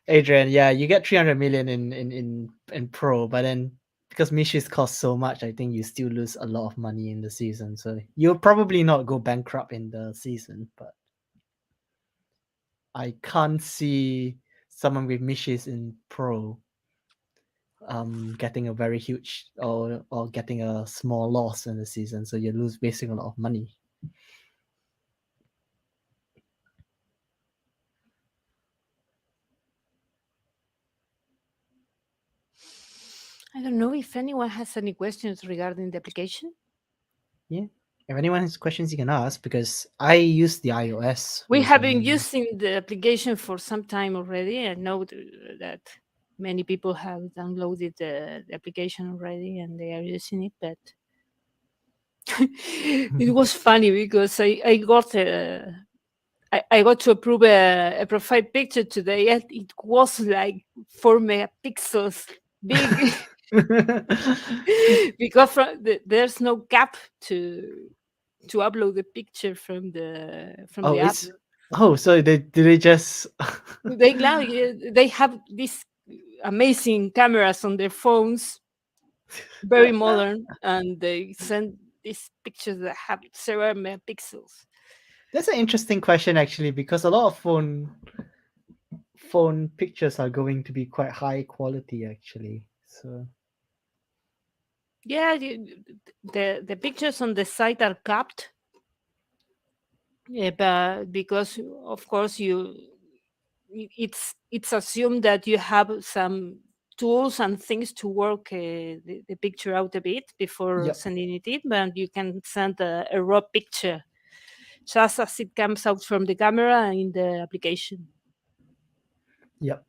Adrian, yeah, you get 300 million in pro, but then because Mishis cost so much, I think you still lose a lot of money in the season. So you'll probably not go bankrupt in the season, but I can't see someone with Mishi's in Pro getting a very huge or getting a small loss in the season, so you lose basically a lot of money. I don't know if anyone has any questions regarding the application. Yeah. If anyone has questions, you can ask because I use the iOS We have been version. using the application for some time already. I know that many people have downloaded the application already and they are using it, but it was funny because I got to approve a profile picture today and it was like 4 megapixels big because there's no gap to upload the picture from Oh, the app. it's so they just They have these amazing cameras on their phones, very modern, and they send these pictures that have several megapixels. That's an interesting question actually because a lot of phone pictures are going to be quite high quality actually. So Yeah, the pictures on the site are capped, but because of course it's assumed that you have some tools and things to work the picture out a bit before yep, sending it in, but you can send a raw picture just as it comes out from the camera in the application. yep.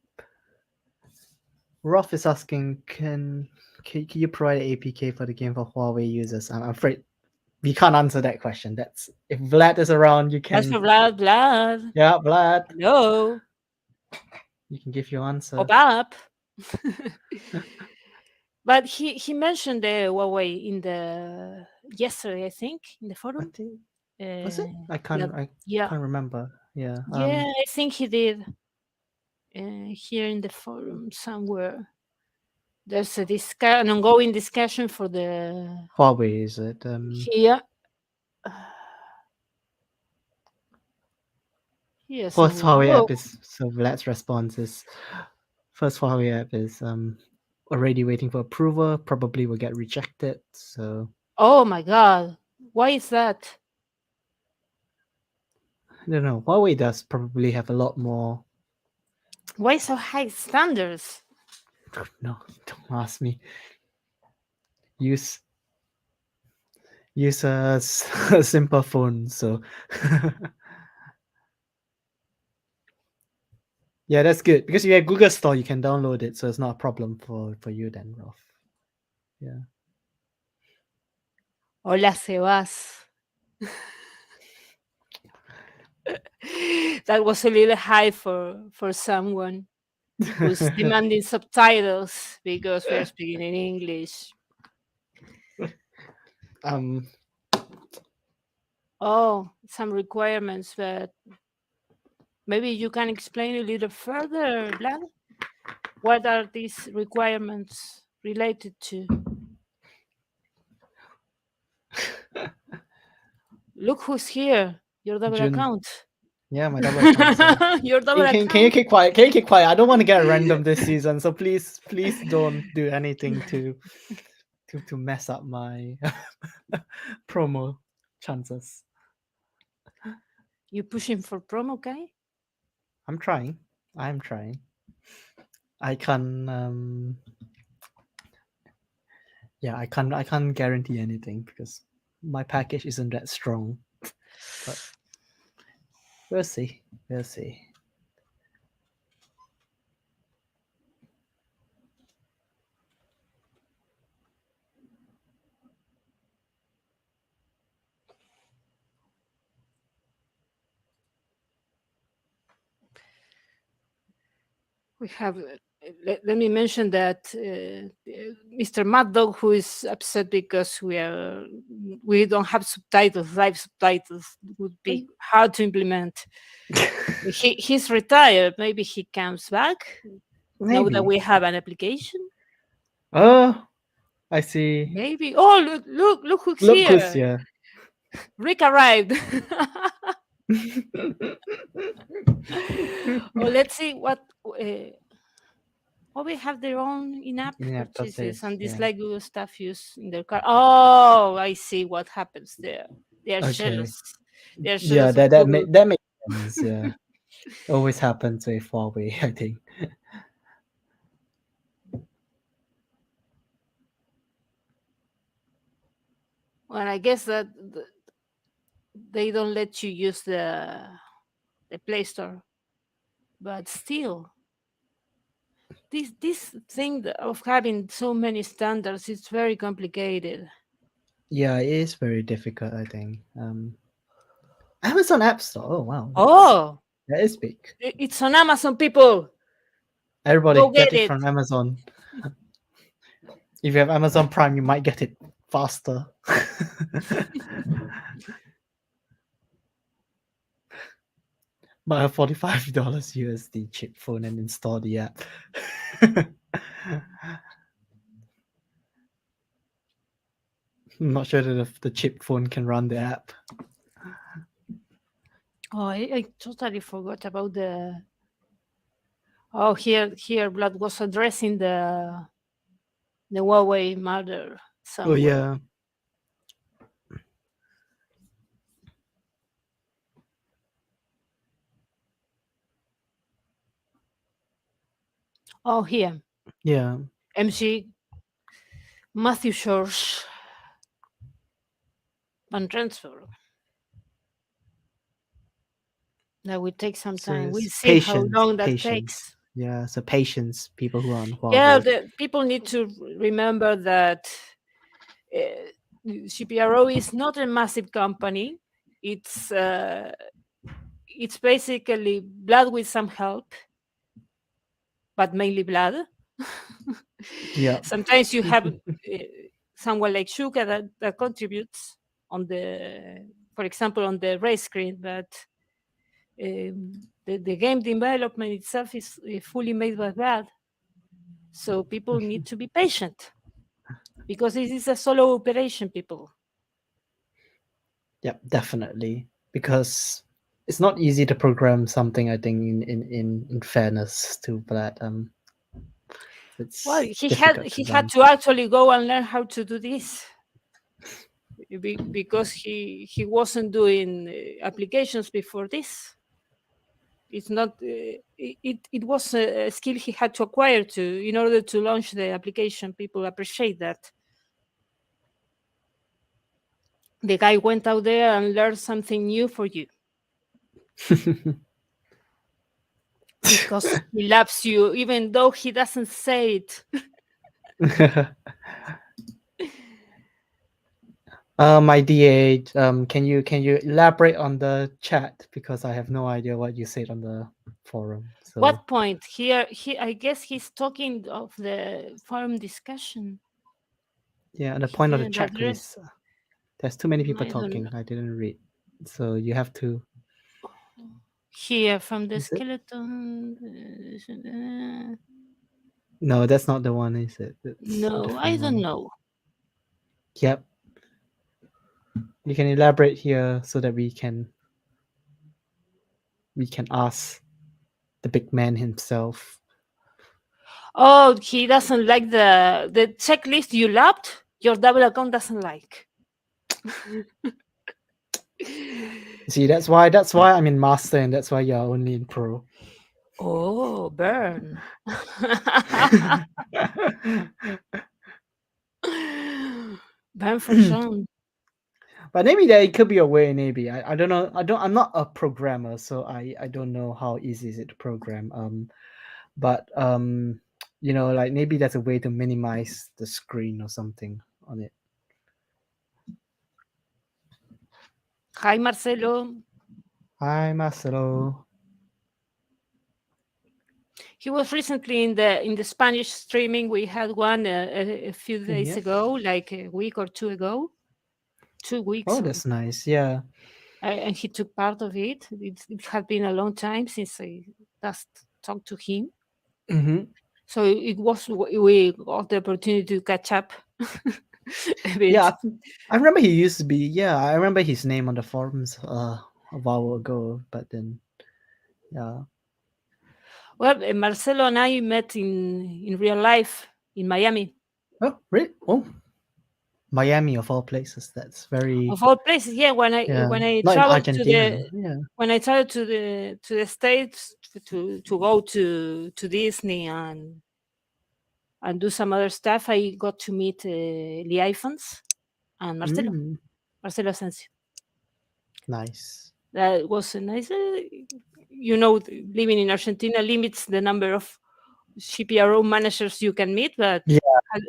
Rolf is asking, can you provide an APK for the game for Huawei users? I'm afraid we can't answer that question. That's if Vlad is around, you That's can. for Vlad. Yeah, Vlad, Hello. you can give your answer. Pop up. But he mentioned the Huawei in the yesterday, I think, in the I forum. think was it? Uh, I yeah, can't. I yeah, can't remember. Yeah. yeah. I think he did here in the forum somewhere. There's an ongoing discussion for the Huawei is it? here. Here First somewhere. Huawei Oh, app is so Vlad's response is first Huawei app is already waiting for approval. Probably will get rejected. So oh my God! Why is that? I don't know. Huawei does probably have a lot more. Why so high standards? No, don't ask me. Use use a simple phone. So yeah, that's good because you have Google Store. You can download it, so it's not a problem for you then, Rolf. Yeah. Hola, Sebas. That was a little high for someone who's demanding subtitles because we are speaking in English. um. Oh, some requirements, but maybe you can explain a little further, Vlad. What are these requirements related to? Look who's here. Your double June. account. Yeah, my double account. So Your double can you account. keep quiet? Can you keep quiet? I don't want to get random this season, so please don't do anything to mess up my promo chances. You pushing for promo, guy? I'm trying. I'm trying. I can yeah, I can't guarantee anything because my package isn't that strong. But we'll see. We'll see. We have. Let me mention that Mr. Mad Dog, who is upset because we don't have subtitles, live subtitles, would be hard to implement. He's retired. Maybe he comes back now that Maybe. we have an application. Oh, I see. Maybe. Oh, look who's Look who's here. here. Rick arrived. Or let's see what. We have their own in-app Yeah, purchases purchase. and Yeah. dislike Google stuff used in their car. Oh, I see what happens there. They are Okay. jealous. They are Yeah, jealous of Google. that makes sense. Yeah, always happens with Huawei. I think. Well, I guess that they don't let you use the Play Store, but still, this thing of having so many standards is very complicated. Yeah, it is very difficult. I think. Amazon App Store. Oh wow, Oh, that is big. it's on Amazon, people. Everybody Go get get it it. from Amazon. If you have Amazon Prime, you might get it faster. Buy a $45 USD chip phone and install the app. I'm not sure that the chip phone can run the app. Oh, I totally forgot about the. Oh, here, Blood was addressing the Huawei matter Oh somewhere. yeah, Oh, here, yeah. MC Matthew Shores and transfer. That will take some So time. We'll it's see how patience, long that patience. takes. Yeah, so patience. People who are on Yeah, Huawei. the people need to remember that GPRO is not a massive company. It's uh, it's basically Blood with some help, but mainly Blood. Yeah. Sometimes you have someone like Shuka that contributes on for example, on the race screen, but the game development itself is fully made by Blood. So people need to be patient because this is a solo operation, people. Yep, definitely. Because it's not easy to program something. I think in fairness to that, Well, it's he had difficult to he had run. to actually go and learn how to do this because he wasn't doing applications before this. It's not it was a skill he had to acquire to in order to launch the application. People appreciate that the guy went out there and learned something new for you because he loves you even though he doesn't say it. My DA, can you elaborate on the chat because I have no idea what you said on the forum. So What point here he I guess he's talking of the forum discussion. yeah, and the He point of the didn't address. checklist. There's too many people I don't know. talking. I didn't read, so you have to. Here from the Is it? skeleton. No, that's not the one. Is it? It's a No, I different don't one. know. Yep. You can elaborate here so that we can ask the big man himself. Oh, he doesn't like the checklist you loved. Your double account doesn't like. See, that's why I'm in master, and that's why you're only in pro. Oh, burn. Burn for Sean. But maybe there could be a way. Maybe I don't know. I'm not a programmer, so I don't know how easy is it to program. But like maybe there's a way to minimize the screen or something on it. Hi, Marcelo. Hi, Marcelo. He was recently in the Spanish streaming. We had one a few days Yeah. ago, like a week or two ago. 2 weeks, Oh, or, that's nice. Yeah. and he took part of it. It had been a long time since I last talked to him, Mm-hmm. so it was we got the opportunity to catch up a Yeah, bit. I remember he used to be. Yeah, I remember his name on the forums. a while ago, but then yeah. Well, Marcelo and I met in real life in Miami, Oh, really? Oh, Miami of all places. That's very of all places. Yeah, when I yeah. when I Not in traveled Argentina. Yeah. to the States to go to Disney and do some other stuff, I got to meet Lee Ifans and Mm, Marcelo Asensio. nice. That was a nice. Living in Argentina limits the number of GPRO managers you can meet, but Yeah.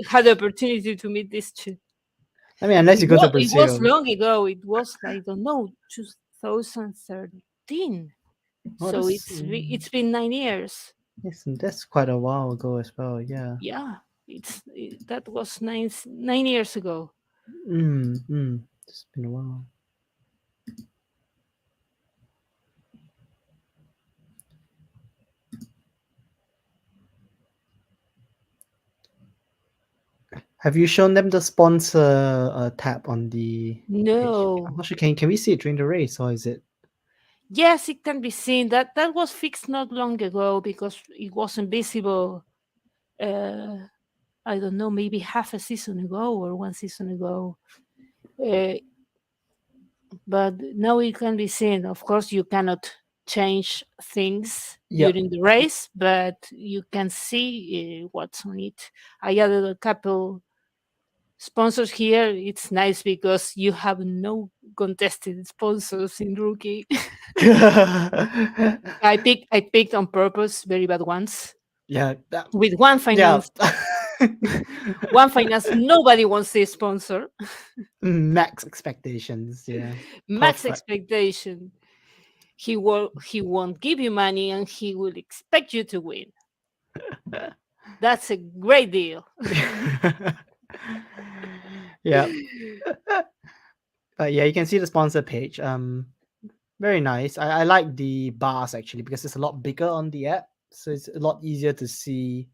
had the opportunity to meet these two. I mean, unless you go to It was Brazil. long ago. It was, I don't know, 2013. Oh, So it's been 9 years. that's quite a while ago as well. Yeah. Yeah, that was 9 years ago. It's been a while. Have you shown them the sponsor tab on the page? I'm No. not sure. Can we see it during the race, or is it? Yes, it can be seen. That was fixed not long ago because it wasn't visible. Uh, I don't know, maybe half a season ago or one season ago. Uh, but now it can be seen. Of course, you cannot change things Yeah. during the race, but you can see what's on it. I added a couple sponsors here. It's nice because you have no contested sponsors in rookie. I picked on purpose very bad ones Yeah. with one Yeah. finance. One finance, nobody wants this sponsor. Max expectations. Yeah. Max Perfect. expectation. He won't give you money and he will expect you to win. That's a great deal. Yeah. But yeah, you can see the sponsor page. Very nice. I like the bars actually because it's a lot bigger on the app, so it's a lot easier to see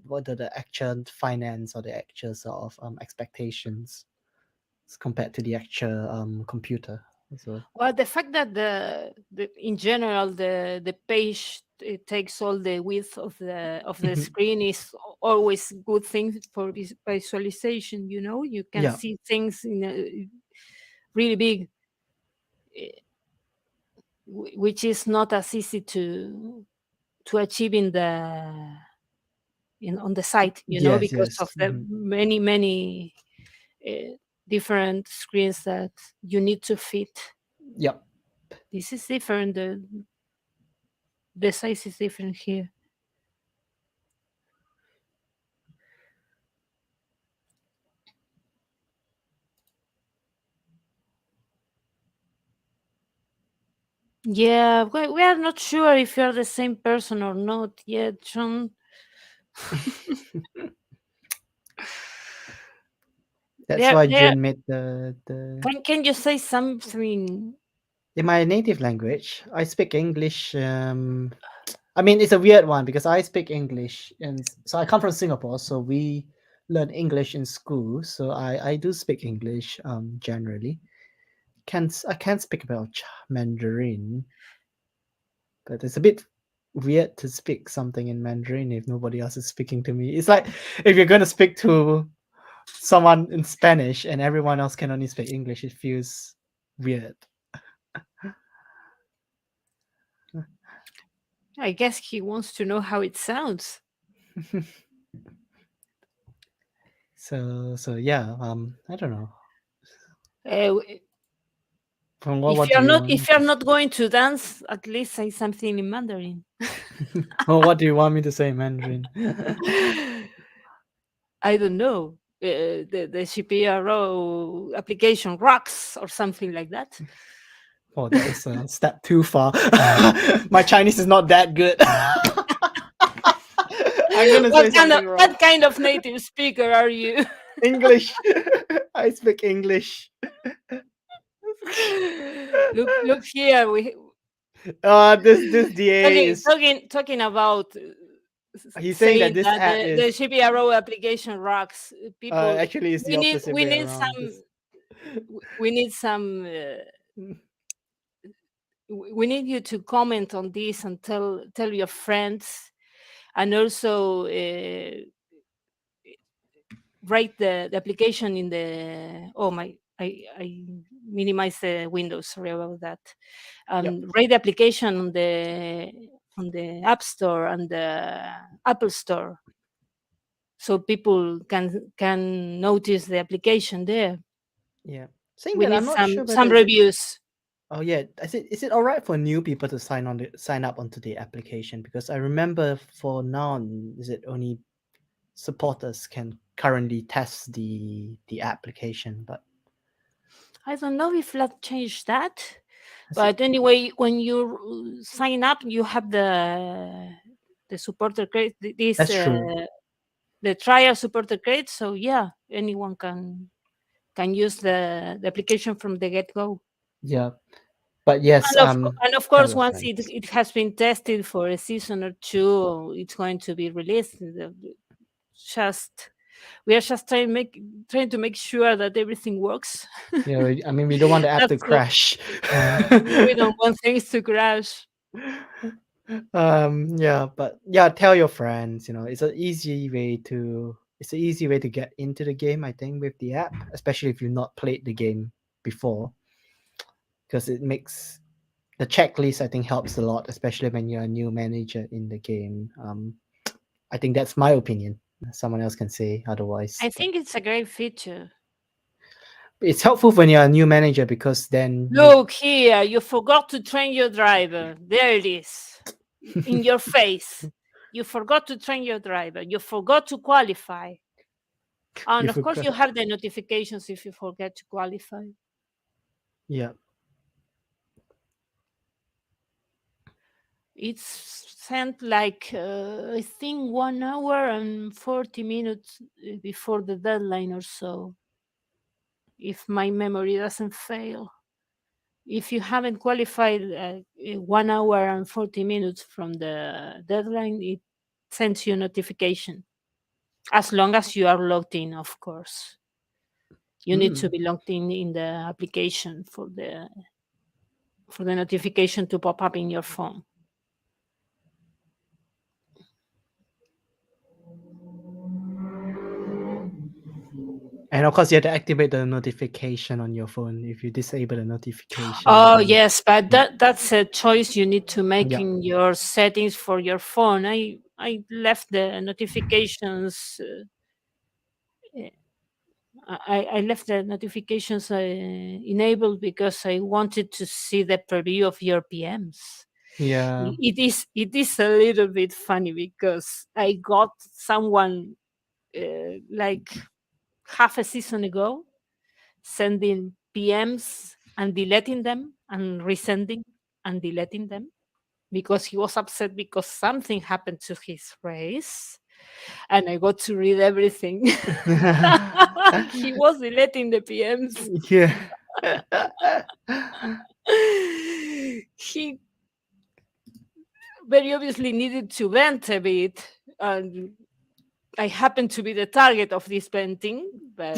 what are the actual finance or the actual sort of expectations as compared to the actual computer. So Well, the fact that the in general the page takes all the width of the screen is always good thing for visualization. You can yeah, see things in really big, eh, which is not as easy to achieve on the site, yes, because of yes, the many different screens that you need to fit. yep. This is different. The size is different here. Yeah, we are not sure if you're the same person or not yet, John. That's There, why there. Jun made the Can you say something? in my native language. I speak English. I mean, it's a weird one because I speak English, and so I come from Singapore, so we learn English in school. So I do speak English generally. I can't speak about Mandarin, but it's a bit weird to speak something in Mandarin if nobody else is speaking to me. It's like if you're gonna speak to someone in Spanish and everyone else can only speak English, it feels weird. I guess he wants to know how it sounds. So yeah, I don't know. Uh, From if what do you're you not want me if to you're not going to dance, at least say something in Mandarin. well, what do you want me to say in Mandarin? I don't know. The GPRO application rocks or something like that. Oh, that is a step too far. My Chinese is not that good. I'm gonna say something wrong. What kind of native speaker are you? English. I speak English. Look here. We This DA is. talking about He's saying that saying this that app the is GPRO application rocks people. actually is the opposite We way need around. some we need some we need you to comment on this and tell your friends, and also write the application in the oh my I minimize the windows, sorry about that. Yep. Write the application on the App Store and the Apple Store, so people can notice the application there. Yeah. Saying We that, need I'm not sure whether some is it. reviews. Oh yeah, is it all right for new people to sign up onto the application? Because I remember for now, is it only supporters can currently test the application, but I don't know if that changed that, is it? but anyway, when you sign up, you have the supporter credit, this That's true. the trial supporter credit. So yeah, anyone can use the application from the get go. Yeah, but yes, And of tell course, your once friends. it has been tested for a season or two, it's going to be released. Just we are just trying to make sure that everything works. Yeah, I mean, we don't want the app to That's all. crash. We don't want things to crash. Yeah, but yeah, tell your friends. It's an easy way to get into the game. I think with the app, especially if you've not played the game before, because it makes the checklist. I think helps a lot, especially when you're a new manager in the game. I think that's my opinion. Someone else can say otherwise, I but think it's a great feature. it's helpful when you're a new manager because then you. Look here, you forgot to train your driver. There it is, in your face. You forgot to train your driver. You forgot to qualify. And You of course, forgot. you have the notifications if you forget to qualify. Yeah. It's sent like, I think, 1 hour and 40 minutes before the deadline or so, if my memory doesn't fail. If you haven't qualified 1 hour and 40 minutes from the deadline, it sends you a notification. As long as you are logged in, of course. You need to Mm. be logged in the application for the notification to pop up in your phone. And of course, you have to activate the notification on your phone. If you disable the notification, Oh then yes, but yeah, that's a choice you need to make yeah. in your settings for your phone. I left the notifications. I left the notifications enabled because I wanted to see the preview of your PMs. Yeah. It is a little bit funny because I got someone like half a season ago sending PMs and deleting them and resending and deleting them because he was upset because something happened to his race, and I got to read everything. He was deleting the PMs. Yeah. He very obviously needed to vent a bit, and I happened to be the target of this venting, but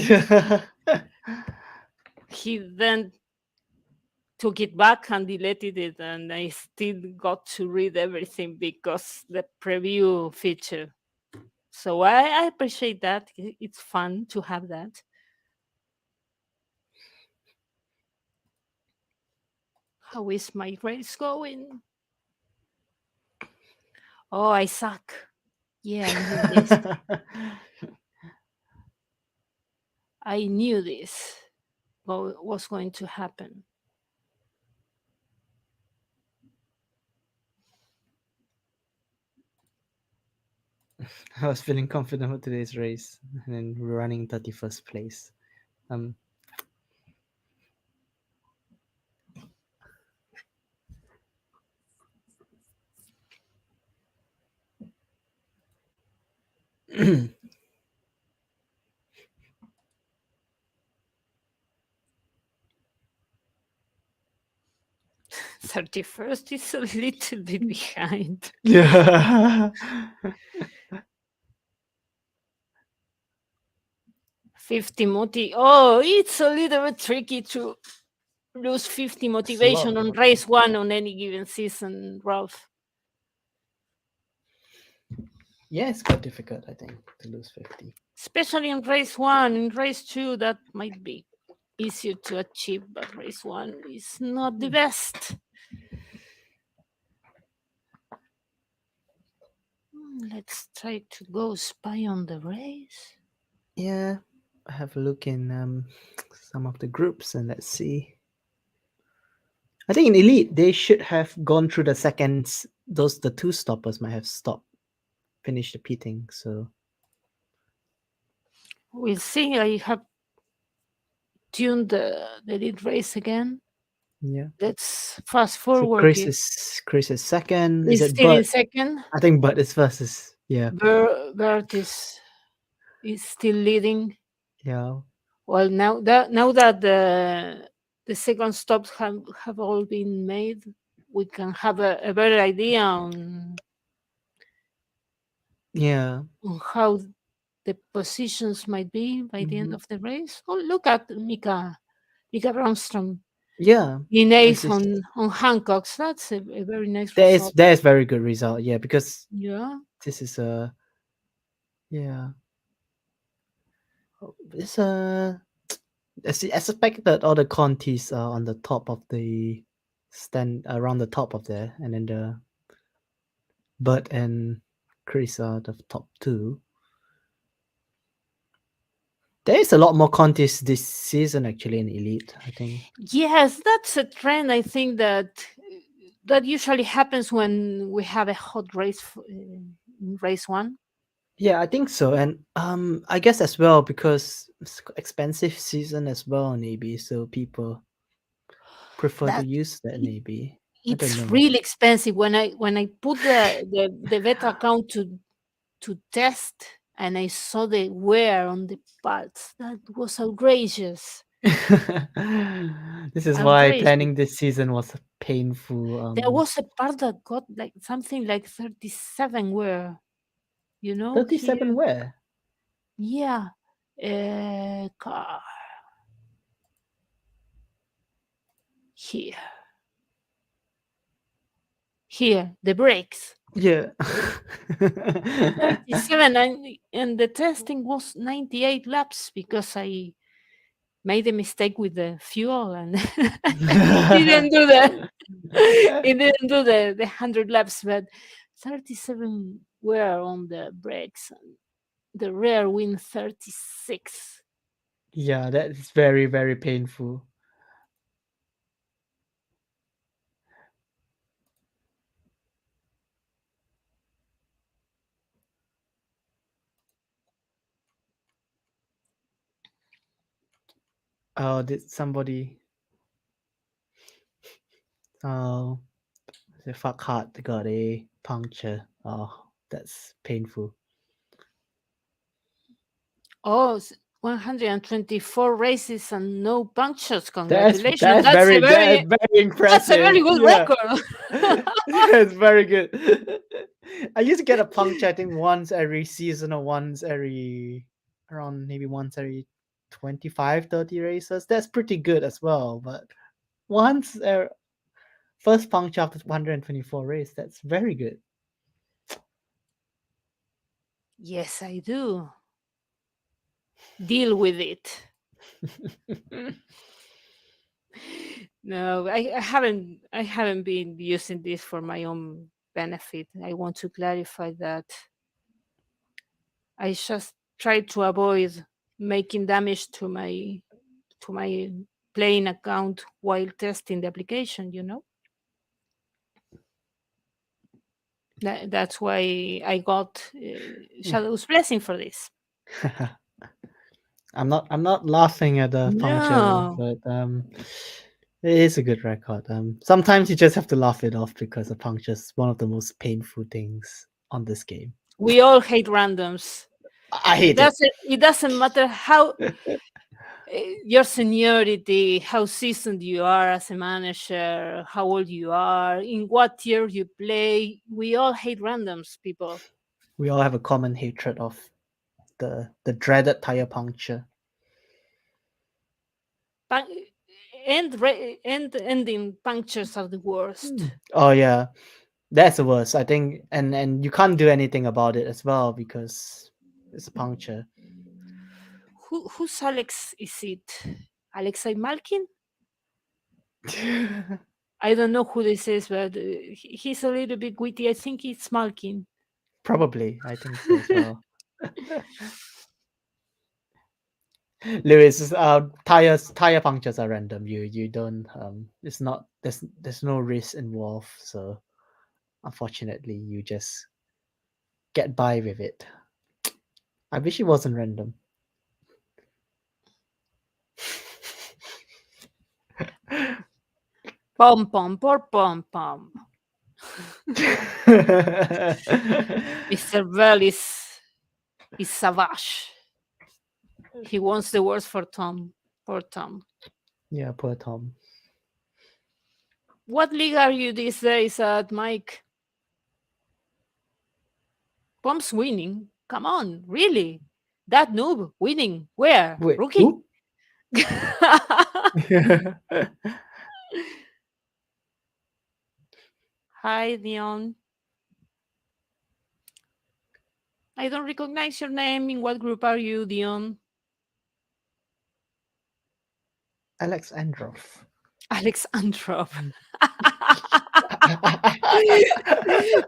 he then took it back and deleted it, and I still got to read everything because the preview feature. So I appreciate that. It's fun to have that. How is my race going? Oh, I suck. Yeah, I knew this. I knew this was going to happen. I was feeling confident for today's race, and then running 31st place. Um. Yeah, 31st is a little bit behind. 50 Moti. Oh, it's a little bit tricky to lose 50 It's a lot motivation of on motivation. race one on any given season, Ralph. Yeah, it's quite difficult, I think, to lose 50. Especially in race one. In race two, that might be easier to achieve, but race one is not the best. Let's try to go spy on the race. Yeah, I have a look in some of the groups and let's see. I think in Elite they should have gone through the seconds. Those the two stoppers might have stopped, finished the pitting. So We'll see. I have tuned the lead race again. yeah. Let's fast So forward it. Chris is second. Is He's it still in Bert? second. I think Bert is versus yeah. Bert is still leading. Yeah. Well, now that the second stops have all been made, we can have a better idea Yeah. on how the positions might be by the end Hmm. of the race. Oh, look at Mika Bromstrom Yeah. in This eighth is on Hancock's. That's a very nice there's result. there's very good result. Yeah, because Yeah. this is a yeah. It's a as expected. All the contests are on the top of the stand around the top of there, and then the Bert and Chris are the top two. There is a lot more contests this season actually in Elite, I think. Yes, that's a trend. I think that usually happens when we have a hot race in race one. Yeah, I think so. And I guess as well because it's expensive season as well in AB, so people prefer to That use that in it, AB. I don't it's know. really expensive. When I put the beta account to test and I saw the wear on the parts, that was outrageous. This is why Outrageous. planning this season was painful. There was a part that got like something like 37 wear. Here. 37 where? Yeah. Here. Here, the brakes. Yeah. 37 and the testing was 98 laps because I made a mistake with the fuel and it didn't do the 100 laps, but 37 were on the brakes. The rear wing 36. Yeah, that is very, very painful. Oh, did somebody oh the fuck heart got a puncture. Oh, that's painful. Oh, 124 races and no punctures. That's Congratulations. that's very that's very That's a very impressive. good Yeah. record. That's very good. I used to get a puncture I think once every season or once every around maybe once every 25, 30 races. That's pretty good as well. But once first puncture after 124 race, that's very good. Yes, I do. Deal with it. No, I haven't been using this for my own benefit. I want to clarify that I just try to avoid making damage to my playing account while testing the application. That's why I got Shadow's blessing for this. I'm not laughing at the puncture, No, but it is a good record. Sometimes you just have to laugh it off because a puncture is one of the most painful things on this game. we all hate randoms. I It hate it. doesn't. It doesn't matter how your seniority, how seasoned you are as a manager, how old you are, in what tier you play. We all hate randoms, people. We all have a common hatred of the dreaded tire puncture. But ending punctures are the worst. Oh yeah, that's the worst. I think, and you can't do anything about it as well because it's a puncture. Whose Alex is it? Alexei Malkin? I don't know who this is, but he's a little bit witty. I think it's Malkin. Probably, I think so as well. Lewis, tire punctures are random. You don't it's not there's no risk involved. So unfortunately, you just get by with it. I wish it wasn't random. Pom pom por pom pom. Mr. Bell is savage. He wants the worst for Tom. Poor Tom. Yeah, poor Tom. What league are you these days at, Mike? Pom's winning. Come on, really? That noob winning. Where? Wait, Rookie? who? Hi, Dion. I don't recognize your name. In what group are you, Dion? Alex Androff. Alex Antrop.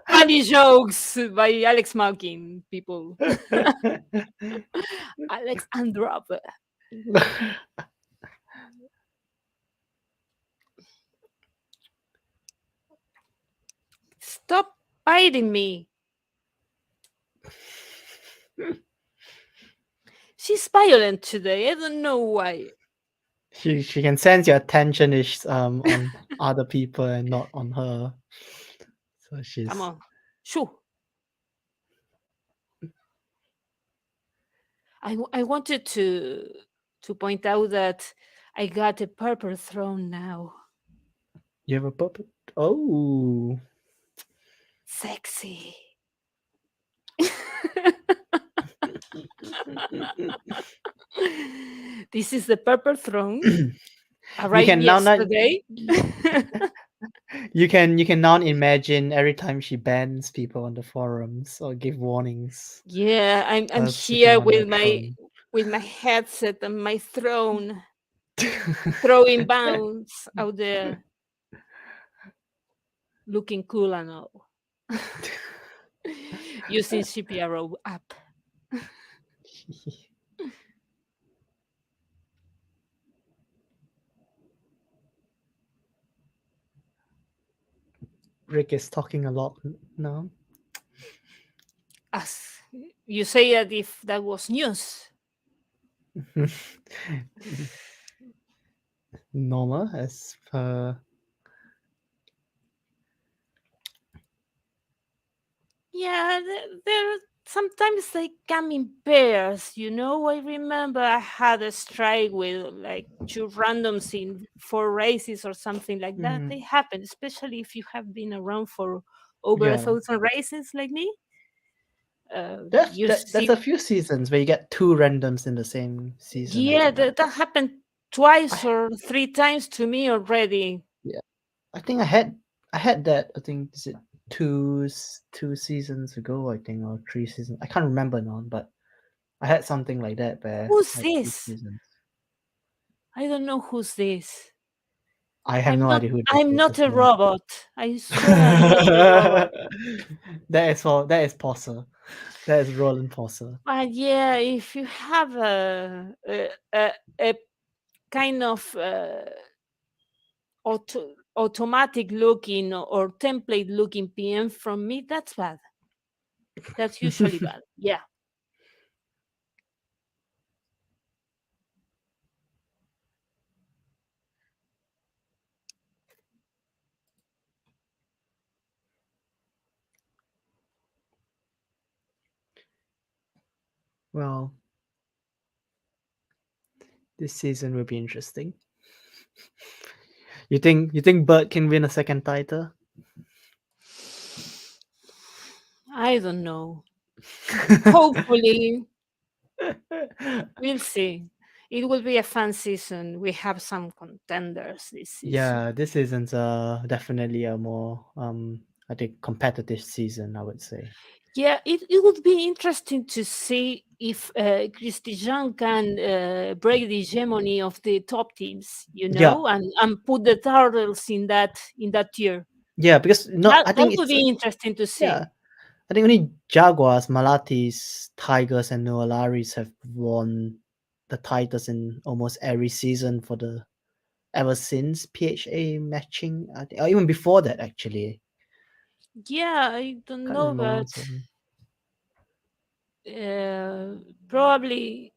Funny jokes by Alex Malkin, people. Alex Androp. Stop biting me. She's violent today. I don't know why. She can sense your attention is on other people and not on her. So Come she's on. Shoo. I wanted to point out that I got a purple throne now. you have a puppet. Oh, Sexy. This is the purple throne. you Arrived can now not yesterday. you can now imagine every time she bans people on the forums or give warnings. Yeah, I'm Her sitting here on that throne. with my headset and my throne, throwing bounds out there, looking cool and all. Using GPRO app. Rick is talking a lot now. As you say that if that was news. Norma as per Yeah, there sometimes they come in pairs, you know. I remember I had a strike with like two randoms in 4 races or something like that. Mhm. They happen, especially if you have been around for over a Yeah. thousand races like me. That's You that's see, a few seasons where you get two randoms in the same season, I yeah, think. that happened twice I or three times to me already. yeah. I think I had that I think is it two seasons ago, I think, or three seasons. I can't remember now, but I had something like that where Who's I had two this? seasons. I don't know who's this. I have no idea who this I'm is not as a well. robot. I swear I'm not a robot. That is Posser. That is Roland Posser. But yeah, if you have a kind of automatic looking or template looking PM from me, that's bad. That's usually bad. Yeah. Well, this season will be interesting. You think Bert can win a second title? I don't know. Hopefully, we'll see. It will be a fun season. We have some contenders this season. Yeah, this isn't definitely a more I think competitive season, I would say. Yeah, it would be interesting to see if Christian can break the hegemony of the top teams, Yeah, and put the Turtles in that tier. yeah, because not I That think would it's be interesting to yeah, see. I think only Jaguars, Malatis, Tigers, and Nualaris have won the titles in almost every season for the ever since PHA matching, I think, or even before that actually. Yeah, I don't Can't know, remember but once of them. probably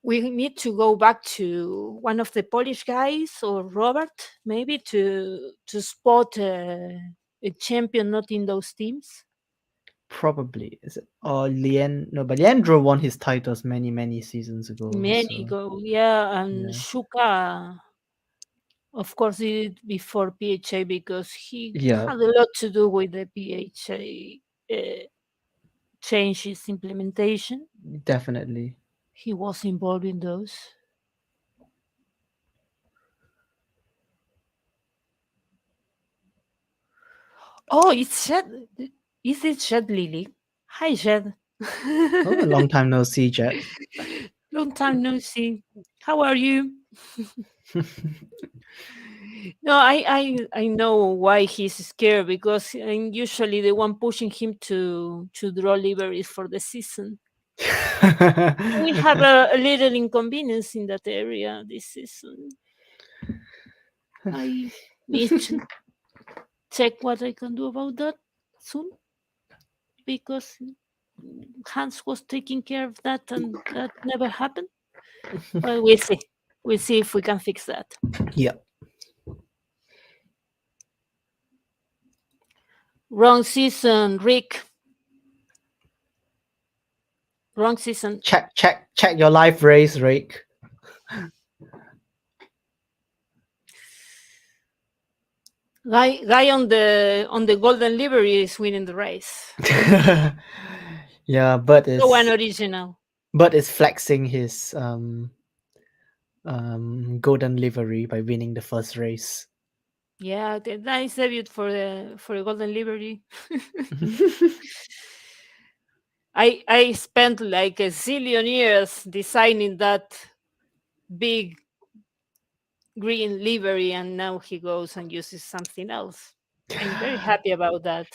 we need to go back to one of the Polish guys or Robert, maybe to spot a champion not in those teams. Probably is it or Lien? No, but Leandro won his titles many seasons ago. Many So go, yeah, and yeah, Shuka, of course, did it before PHA because he yeah, had a lot to do with the PHA changes implementation. definitely. He was involved in those. Oh, it's Shed. Is it Shed Lily? Hi, Shed. Oh, a long time no see, Jet. Long time no see. How are you? No, I know why he's scared because I'm usually the one pushing him to draw liveries for the season. We have a little inconvenience in that area this season. I need to check what I can do about that soon because Hans was taking care of that and that never happened. Well, we'll see. We'll see if we can fix that. Yeah, Wrong season, Rick. Wrong season. check your life race, Rick. Guy on the golden livery is winning the race. Yeah, So one original. Bert is flexing his golden livery by winning the first race. Yeah, the nice debut for the golden livery. I spent like a zillion years designing that big green livery, and now he goes and uses something else. I'm very happy about that.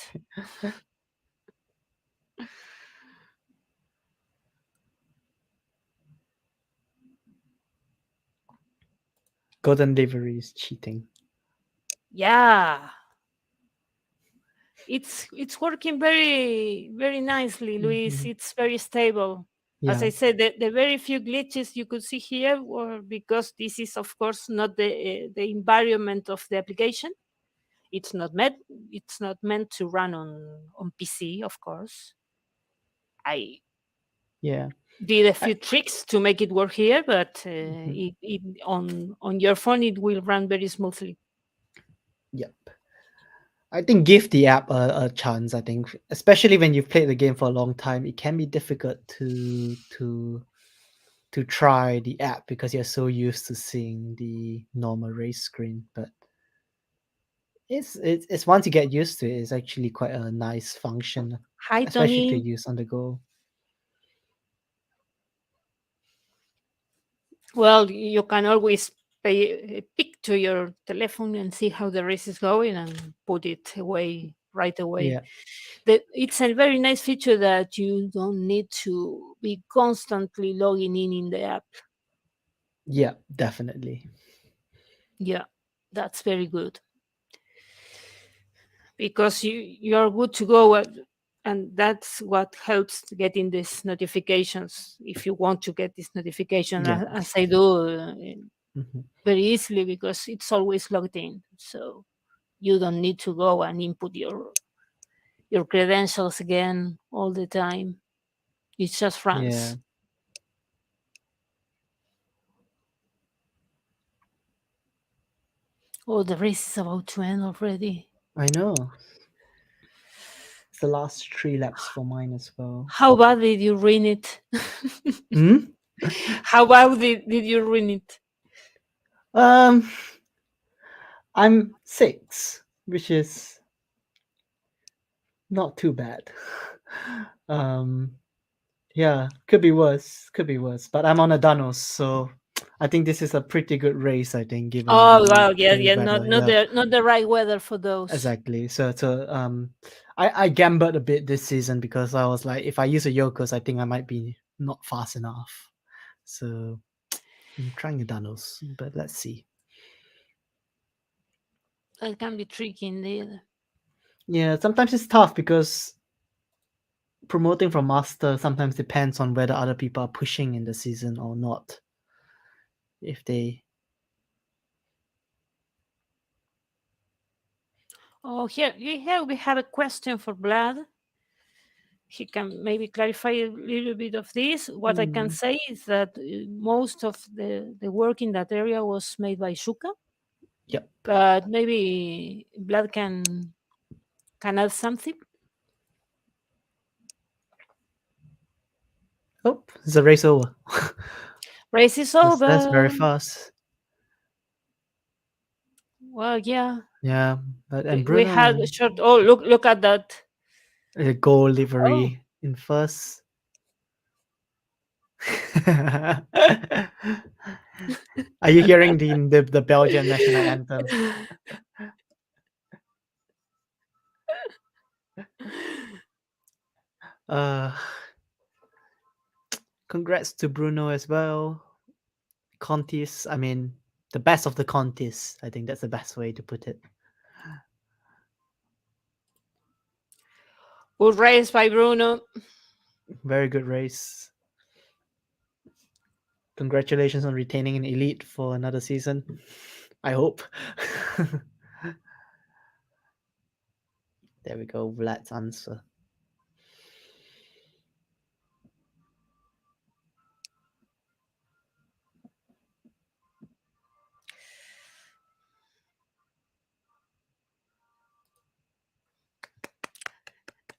Golden livery is cheating. Yeah, it's working very nicely, Luis. Mhm. It's very stable. As Yeah, I said, the very few glitches you could see here were because this is, of course, not the environment of the application. It's not meant it's not meant to run on PC, of course. I yeah. did a I, few tricks to make it work here, but mhm. on your phone it will run very smoothly. Yep. I think give the app a chance. I think, especially when you've played the game for a long time, it can be difficult to try the app because you're so used to seeing the normal race screen. But it's once you get used to it, it's actually quite a nice function, Hi, especially to Tony. use on the go. Well, you can always pay a pick to your telephone and see how the race is going and put it away right away. Yeah, It's a very nice feature that you don't need to be constantly logging in the app. yeah, definitely. Yeah, that's very good because you're good to go. And that's what helps getting these notifications if you want to get this notification Yeah. as I do Mhm. very easily because it's always logged in, so you don't need to go and input your credentials again all the time. It just Yeah, runs. Oh, the race is about to end already. I know. It's the last 3 laps for mine as well. How bad did you ruin it? Hmm? How about did you ruin it? Um, I'm 6, which is not too bad. um, yeah, could be worse. Could be worse. But I'm on a Danos, so I think this is a pretty good race. I think, given Oh the wow, yeah, yeah, weather. Yeah, not the right weather for those. exactly. I gambled a bit this season because I was like, if I use a Yokos, I think I might be not fast enough. So I'm trying a Danos, but let's see. That can be tricky indeed. Yeah, sometimes it's tough because promoting from master sometimes depends on whether other people are pushing in the season or not. If they Oh, here we have a question for Vlad. He can maybe clarify a little bit of this. What I can Hmm, say is that most of the work in that area was made by Shuka, yep. but maybe Vlad can add something. Oh, it's a race over. Race is That's very over. fast. Well, yeah, Yeah, but and we Bruno had a and short. Oh, look at that. a gold Oh, livery in first. Are you hearing the Belgian national anthem? Uh, congrats to Bruno as well. Contis, I mean, the best of the Contis. I think that's the best way to put it. good race by Bruno. Very good race. Congratulations on retaining an elite for another season. I hope. There we go. Vlad's answer.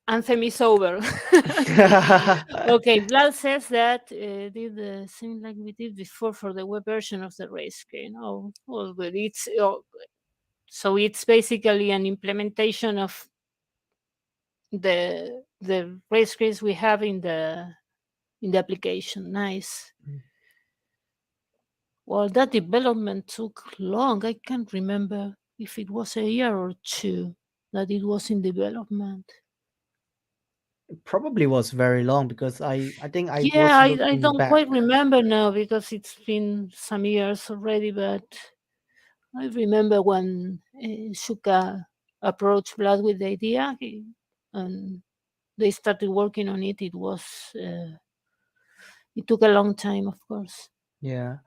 Anthem is over. Okay, Vlad says that did the same like we did before for the web version of the race screen. Oh, well, but it's so it's basically an implementation of the race screens we have in the application. Nice. Well, that development took long. I can't remember if it was a year or two that it was in development. Probably was very long because I think I Yeah, was I looking don't back. quite remember now because it's been some years already, but I remember when Shuka approached Vlad with the idea and they started working on it. It took a long time, of course. Yeah.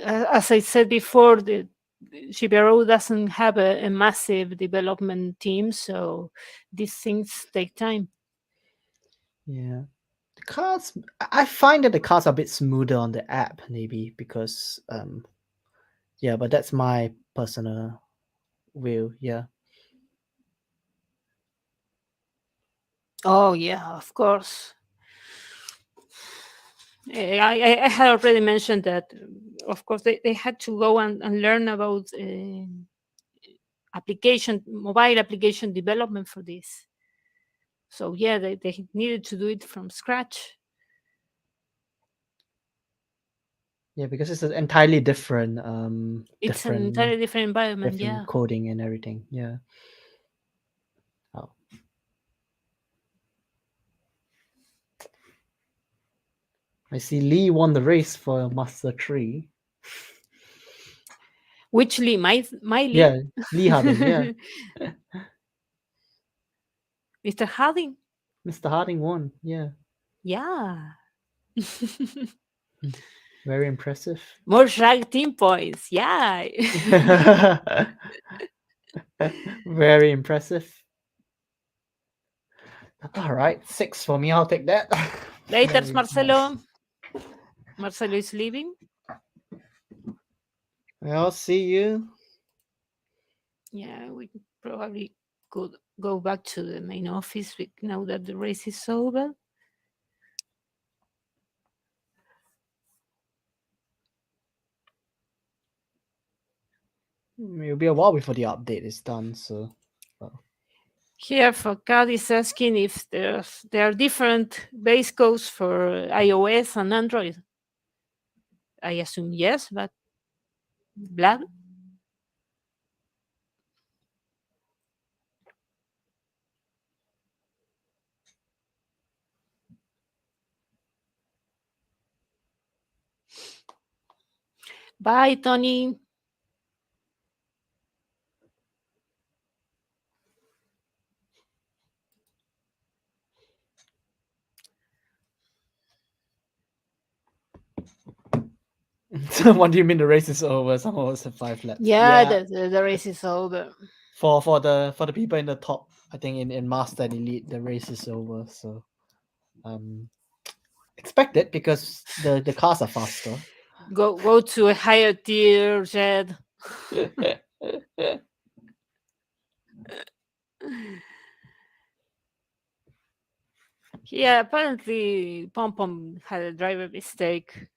As I said before, the GPRO doesn't have a massive development team, so these things take time. Yeah. The cars, I find that the cars are a bit smoother on the app, maybe because yeah, but that's my personal view. Yeah. Oh yeah, of course. I had already mentioned that, of course, they had to go and learn about mobile application development for this. So yeah, they needed to do it from scratch. Yeah, because it's an entirely different It's an entirely different environment. different Yeah. coding and everything. Yeah. Oh. I see Lee won the race for Master 3. Which Lee? My Lee? Yeah, Lee Harding, yeah. Mr. Harding? Mr. Harding won, yeah. Yeah. Very impressive. More drag team points. Yeah. Very impressive. All right, 6 for me. I'll take that. Later, Very nice. Marcelo. Marcelo is leaving. I'll see you. Yeah, we probably could go back to the main office now that the race is over. It'll be a while before the update is done. So, well, Here, for Card is asking if there are different base codes for iOS and Android. I assume yes, but Vlad? Bye, Tony. so what do you mean the race is over? Some of us have 5 laps. Yeah, Yeah, the race is over. for the people in the top, I think in Master and Elite, the race is over. So, um, expect it because the cars are faster. Go to a higher tier, Jed. Yeah, apparently Pom Pom had a driver mistake.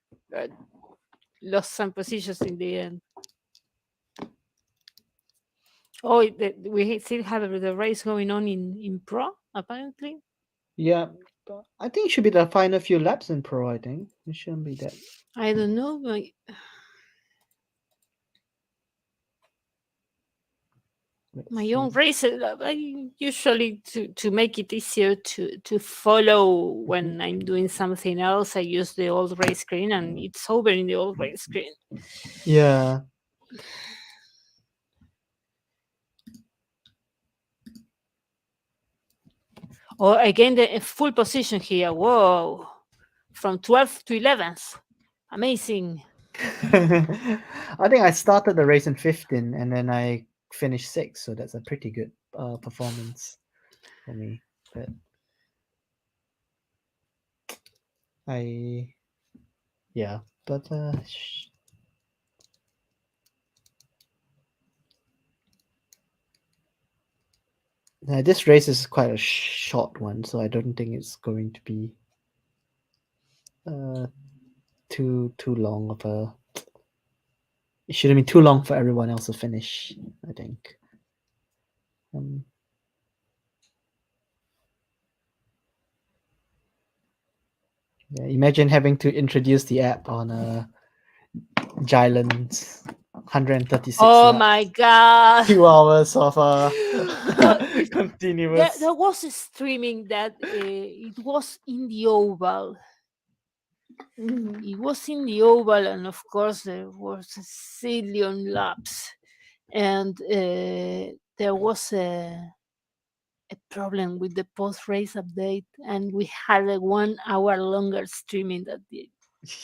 Lost some positions in the end. Oh, we still have the race going on in Pro, apparently. Yeah, but I think it should be the final few laps in Pro. I think it shouldn't be that. I don't know. My Let's own see. race, I usually to make it easier to follow when I'm doing something else, I use the old race screen, and it's over in the old race screen. Yeah. Or again, the full position here. Whoa, from 12th to 11th. Amazing. I think I started the race in 15 and then I finished 6th, so that's a pretty good performance for me. But I, yeah, but this race is quite a short one, so I don't think it's going to be uh, too long of a. It shouldn't be too long for everyone else to finish. I think. Um, yeah, imagine having to introduce the app on Jyland's 136 Oh laps, my god. 2 hours of There continuous. was a streaming that it was in the oval. It was in the oval, and of course there was a zillion laps, and there was a problem with the post race update, and we had a 1 hour longer streaming that day.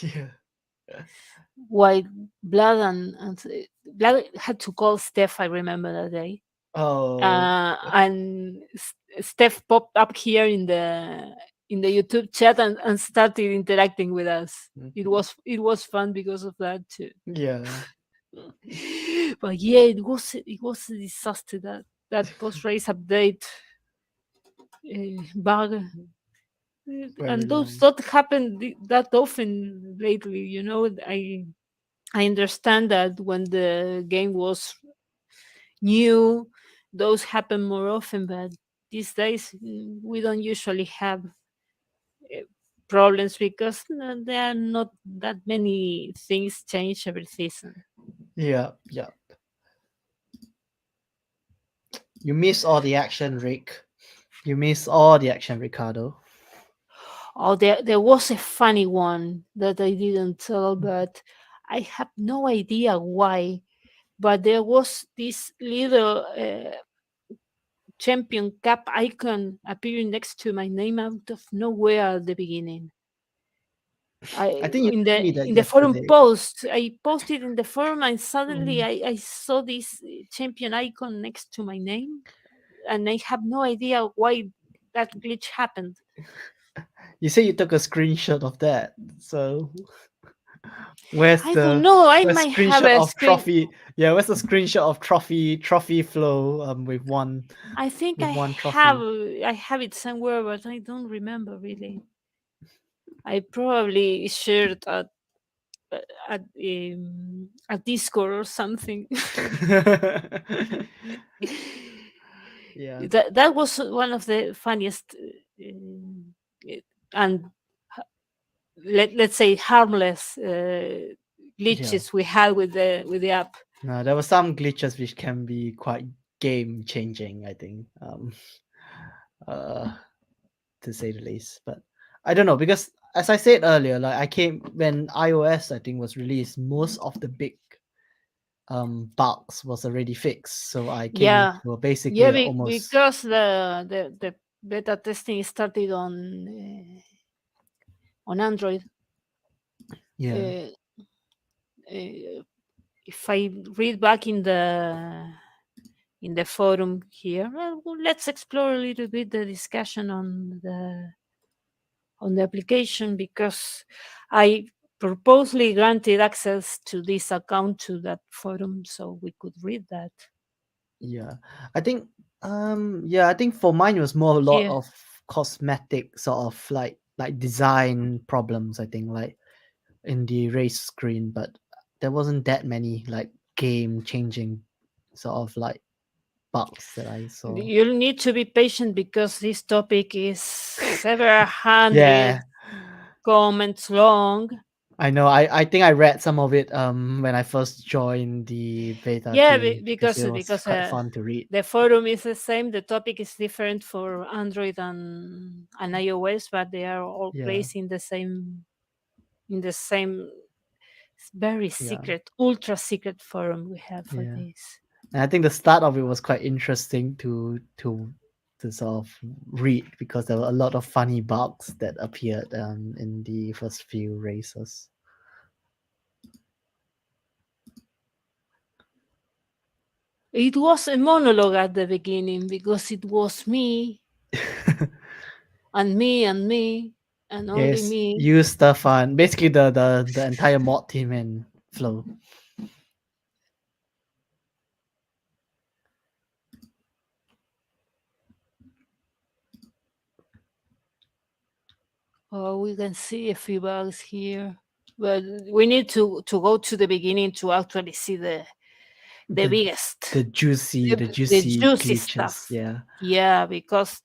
Yeah. While Blood had to call Steph, I remember that day. Oh. And Steph popped up here in the YouTube chat and started interacting with us. It was fun because of that too. Yeah. But yeah, it was a disaster, that post race update bug. Very And those long. don't happen that often lately. I understand that when the game was new, those happen more often, but these days we don't usually have uh, problems because there are not that many things change every season. Yeah. Yeah. You miss all the action, Rick. You miss all the action, Ricardo. Oh, there was a funny one that I didn't tell, but I have no idea why. But there was this little champion cap icon appearing next to my name out of nowhere at the beginning. I I think you in told the me that in the forum yesterday. post, I posted in the forum, and suddenly Mm. I saw this champion icon next to my name, and I have no idea why that glitch happened. You say you took a screenshot of that. So where's I don't the know. I where's might have screenshot a of screen. trophy? Yeah, where's the screenshot of trophy flow with one I think with I one have trophy? I have it somewhere, but I don't remember really. I probably shared that. a Discord or something. Yeah, That was one of the funniest and let's say harmless yeah. glitches we had with the app. No, there were some glitches which can be quite game changing, I think. Uh, to say the least. But I don't know because as I said earlier, like I came when iOS I think was released, most of the big bugs was already fixed. So I came Yeah, to basically yeah, almost because the beta testing started on Android. yeah Uh, uh, if I read back in the forum here, well, let's explore a little bit the discussion on the application because I purposely granted access to this account to that forum so we could read that yeah. I think I think for mine it was more a lot here. of cosmetic sort of like design problems. I think like in the race screen, but there wasn't that many like game changing sort of like bugs that I saw. You'll need to be patient because this topic is several hundred Yeah, comments long. I know. I think I read some of it when I first joined the beta Yeah, team because it was because quite fun to read. the forum is the same. The topic is different for Android and iOS, but they are all Yeah, placed in the same very yeah, secret, ultra secret forum we have for yeah. this. And I think the start of it was quite interesting to sort of read because there were a lot of funny bugs that appeared in the first few races. It was a monologue at the beginning because it was me and me and me and only Yes, me. you Stefan, basically the entire mod team and Flow. Oh, we can see a few bugs here. But we need to go to the beginning to actually see the the biggest, the juicy the the juicy juicy glitches. stuff. Yeah. Yeah, because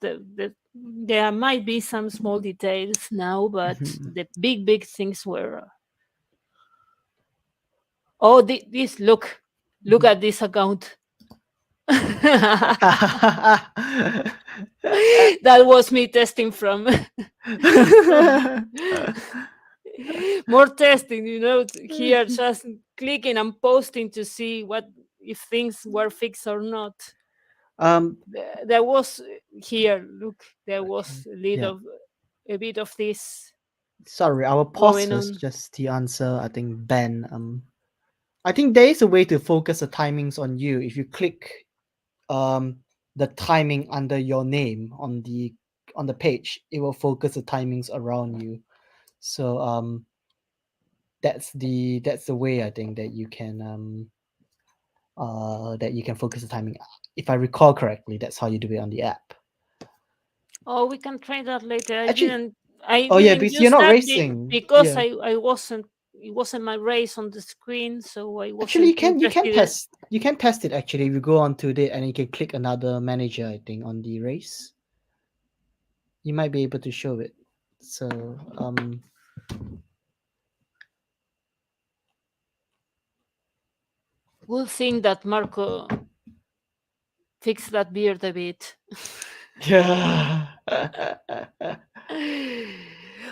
there might be some small details now, but the big things were. Oh, this look at this account. That was me testing from from more testing, here just clicking and posting to see what if things were fixed or not. um. There was here, look, there was Okay. Yeah. a bit of this Sorry, I will pause going first on. just to answer. I think Ben. I think there is a way to focus the timings on you. If you click um the timing under your name on the page, it will focus the timings around you. So that's the way I think that you can focus the timing. If I recall correctly, that's how you do it on the app. Oh, we can try that later. Actually, I oh yeah, didn't because you're use not that racing. because Yeah. I wasn't it wasn't my race on the screen, so I Actually, wasn't interested. you can test it actually if you go on to it and you can click another manager. I think on the race, you might be able to show it. So Good thing that Marco fixed that beard a bit. yeah.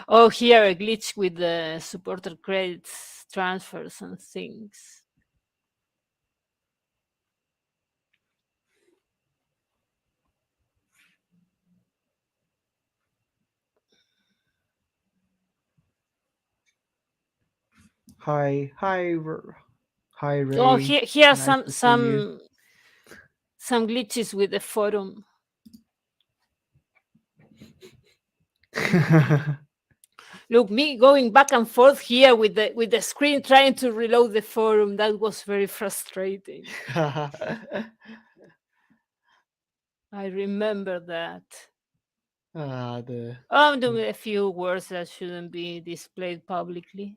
Oh, here a glitch with the supporter credits transfers and things. Hi, hi, Oh, Ray. here Nice to see you. some glitches with the forum. Look, me going back and forth here with the screen trying to reload the forum. That was very frustrating. I remember that. The I'm doing a few words that shouldn't be displayed publicly.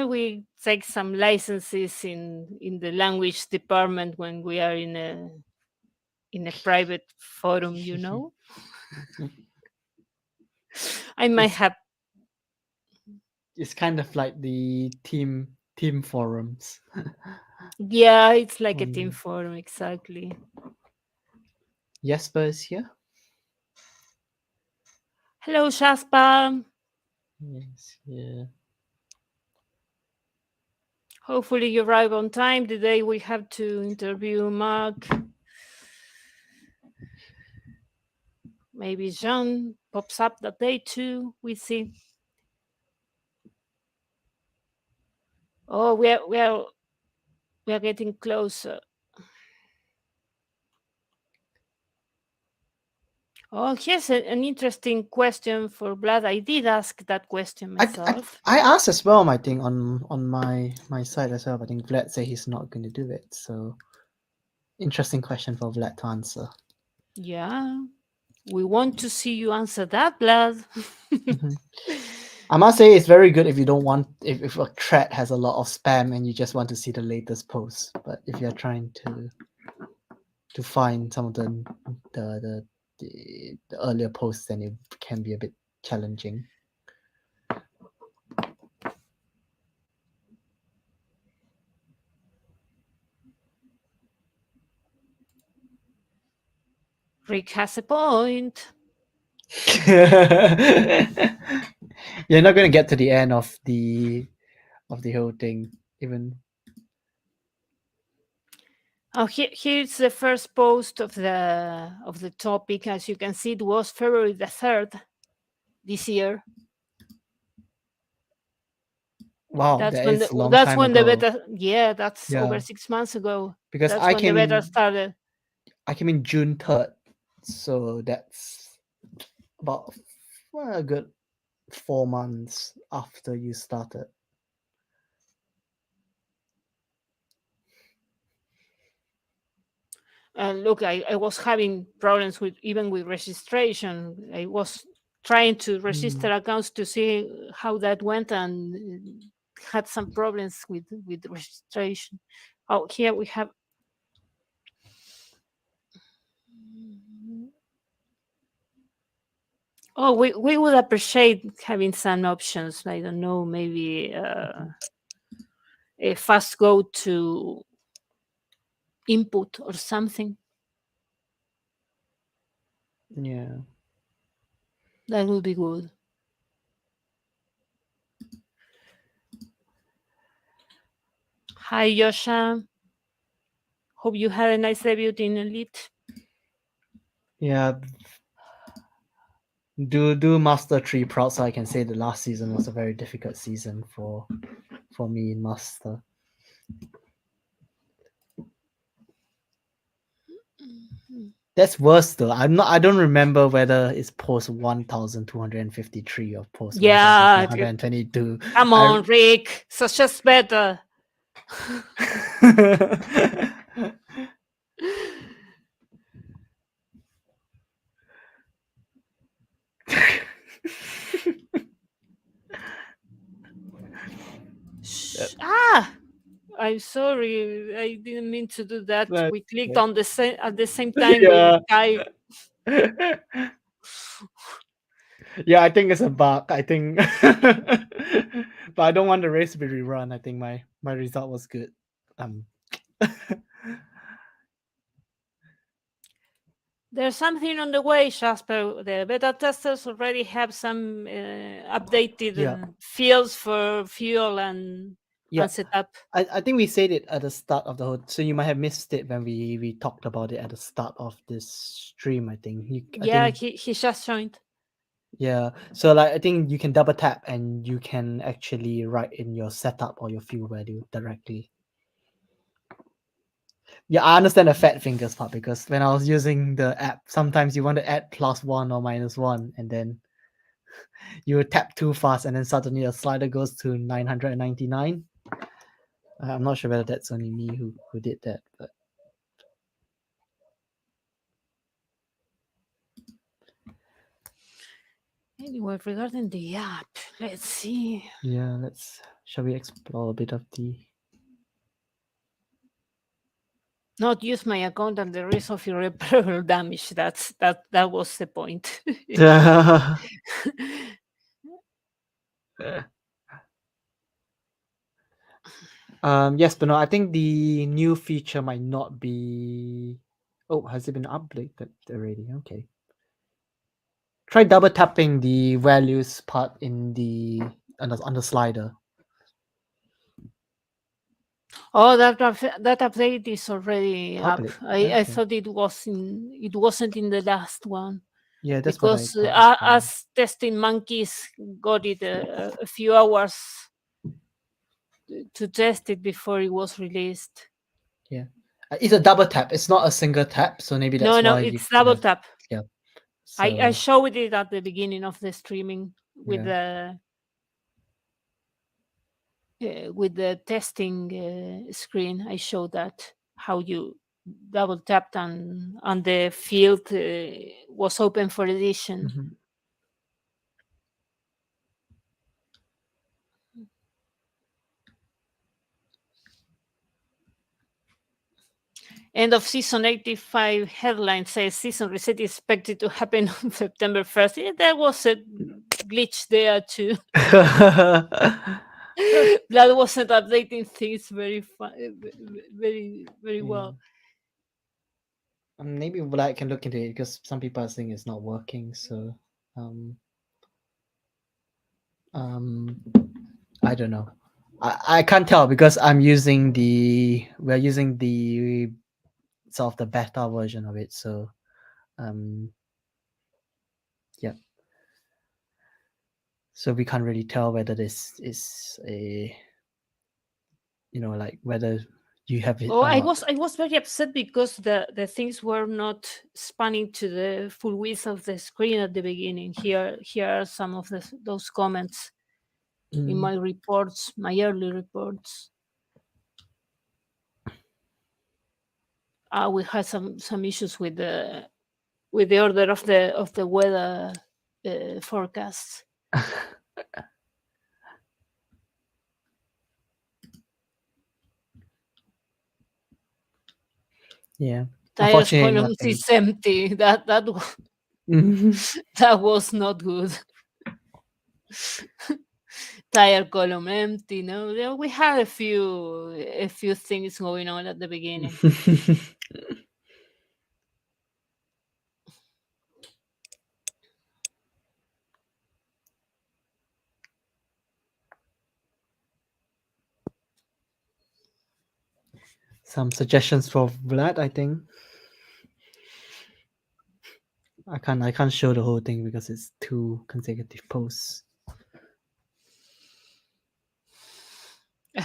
We take some licenses in the language department when we are in a private forum, you know. I might It's have. it's kind of like the team forums. Yeah, it's like a team Um, forum, exactly. Jesper is here. Hello, Shaspa. Yes, yeah. Hopefully you arrive on time. Today we have to interview Mark. Maybe Jean pops up that day too. We see. Oh, we are getting closer. Oh, here's an interesting question for Vlad. I did ask that question myself. I asked as well. I think on my side as well. I think Vlad said he's not going to do it. So interesting question for Vlad to answer. Yeah, we want to see you answer that, Vlad. Mhm. I must say it's very good if you don't want if a thread has a lot of spam and you just want to see the latest post. But if you're trying to find some of the the earlier posts, then it can be a bit challenging. Rick has a point. You're not going to get to the end of the whole thing even. Oh, here's the first post of the topic. As you can see, it was February the 3rd this year. Wow, That's that when is a long that's time when the ago. beta. Yeah, that's over Yeah, 6 months ago. because That's when the beta started. I came in June 3rd, so that's about a good 4 months after you started. And look, I was having problems with even with registration. I was trying to register accounts to see how that went, and had some problems with registration. Oh, here we have. Oh, we would appreciate having some options. I don't know, maybe a fast go to input or something. Yeah. That would be good. Hi, Yosha. Hope you had a nice debut in Elite. Yeah. Do Master 3 proud, so I can say the last season was a very difficult season for me in Master. That's worse though. I don't remember whether it's post 1253 or post Yeah, 1422. come I on, Rick. Such as better. Ah, I'm sorry. I didn't mean to do that. That's We clicked okay. on the same at the same time with Yeah. Skype. Yeah, I think it's a bug. I think but I don't want the race to be rerun. I think my result was good. Um There's something on the way, Jasper. The beta testers already have some updated yeah. fields for fuel and Yeah. setup. I think we said it at the start of the whole, so you might have missed it when we talked about it at the start of this stream. I think I Yeah, think he just joined. yeah. So like I think you can double tap and you can actually write in your setup or your fuel value directly. Yeah, I understand the fat fingers part because when I was using the app, sometimes you want to add +1 or -1, and then you tap too fast, and then suddenly the slider goes to 999. I'm not sure whether that's only me who did that, but Anyway, regarding the app, let's see. Yeah, shall we explore a bit of the Not use my account and the risk of irreparable damage. That was the point. Yes, but no, I think the new feature might not be. Oh, has it been updated already? Okay. Try double tapping the values part in the on the slider. Oh, that update is already up. Public. I Okay. thought it wasn't in the last one, Yeah, that's what I because thought as well. us testing monkeys got it a few hours to test it before it was released. Yeah. It's a double tap. It's not a single tap, so maybe No, that's no, why you it's can double have. tap. Yeah. I So showed it at the beginning of the streaming yeah. with the testing screen. I showed that how you double tapped and the field was open for edition. Mhm. End of season 85 headline says season reset is expected to happen on September 1st. Yeah, there was a glitch there too. That wasn't updating things very Yeah. well. Maybe Vlad can look into it because some people are saying it's not working. So, um, um, I don't know. I can't tell because we're using the sort of the beta version of it. So, um, yeah. So we can't really tell whether this is a, like whether you have it Oh, or not. I was very upset because the things were not spanning to the full width of the screen at the beginning. Here are some of those comments in Mm. my reports, my early reports. We had some issues with the order of the weather forecasts. Yeah. Tires Unfortunately, columns nothing. is empty. Mhm. That was not good. Tire column empty. No, we had a few things going on at the beginning. Some suggestions for Vlad, I think. I can't show the whole thing because it's two consecutive posts.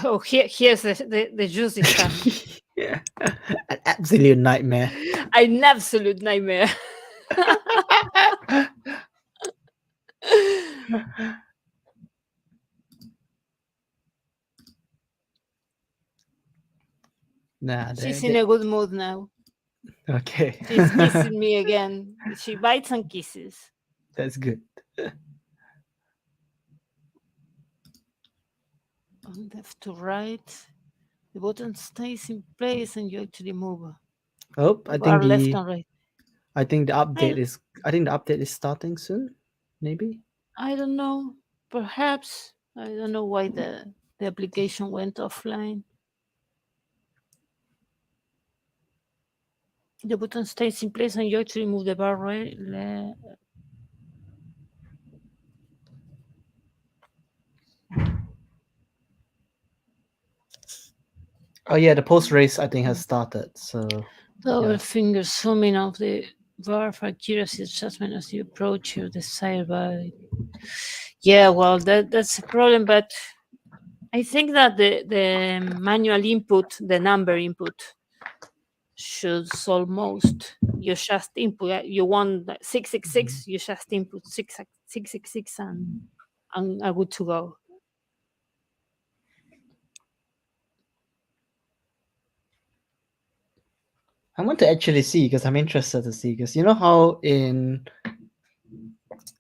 Oh, here's the juicy stuff. Yeah. An absolute nightmare. An absolute nightmare. Nah, She's in a good mood now. okay. She's kissing me again. She bites and kisses. That's good. On left to right, the button stays in place and you actually move Oh, the bar left and right. I, I think the update is starting soon. Maybe. I don't know. Perhaps. I don't know why the application went offline. The button stays in place and you actually move the bar right. Oh yeah, the post race I think has started. So Double yeah. finger zooming of the bar for accuracy adjustment as you approach your desired value. Yeah, well, that's a problem, but I think that the manual input, the number input, should solve most. You just input. You want 666. You just input 666 and are good to go. I want to actually see because I'm interested to see because you know how in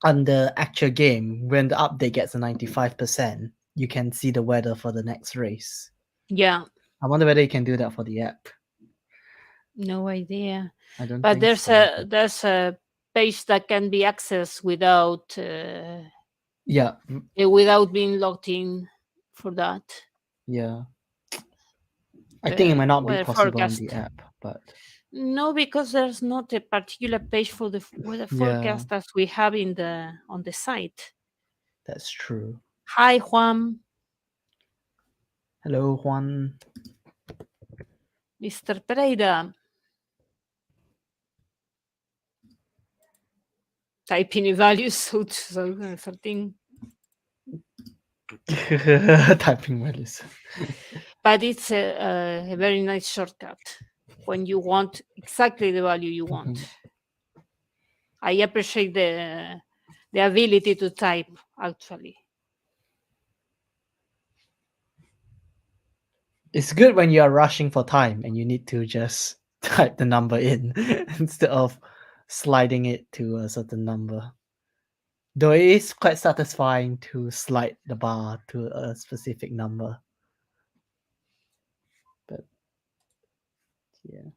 on the actual game, when the update gets a 95%, you can see the weather for the next race. Yeah, I wonder whether you can do that for the app. no idea. I don't But think there's so. a page that can be accessed Yeah, without being logged in for that. yeah. I think it The might not be weather possible on the forecast. app, but No, because there's not a particular page for the weather yeah, forecast as we have on the site. that's true. Hi, Juan, Hello, Juan. Mr. Pereira. Typing values so 2013. Typing values. But it's a very nice shortcut when you want exactly the value you want. Mhm. I appreciate the ability to type actually. It's good when you are rushing for time and you need to just type the number in instead of sliding it to a certain number. Though it is quite satisfying to slide the bar to a specific number. But yeah.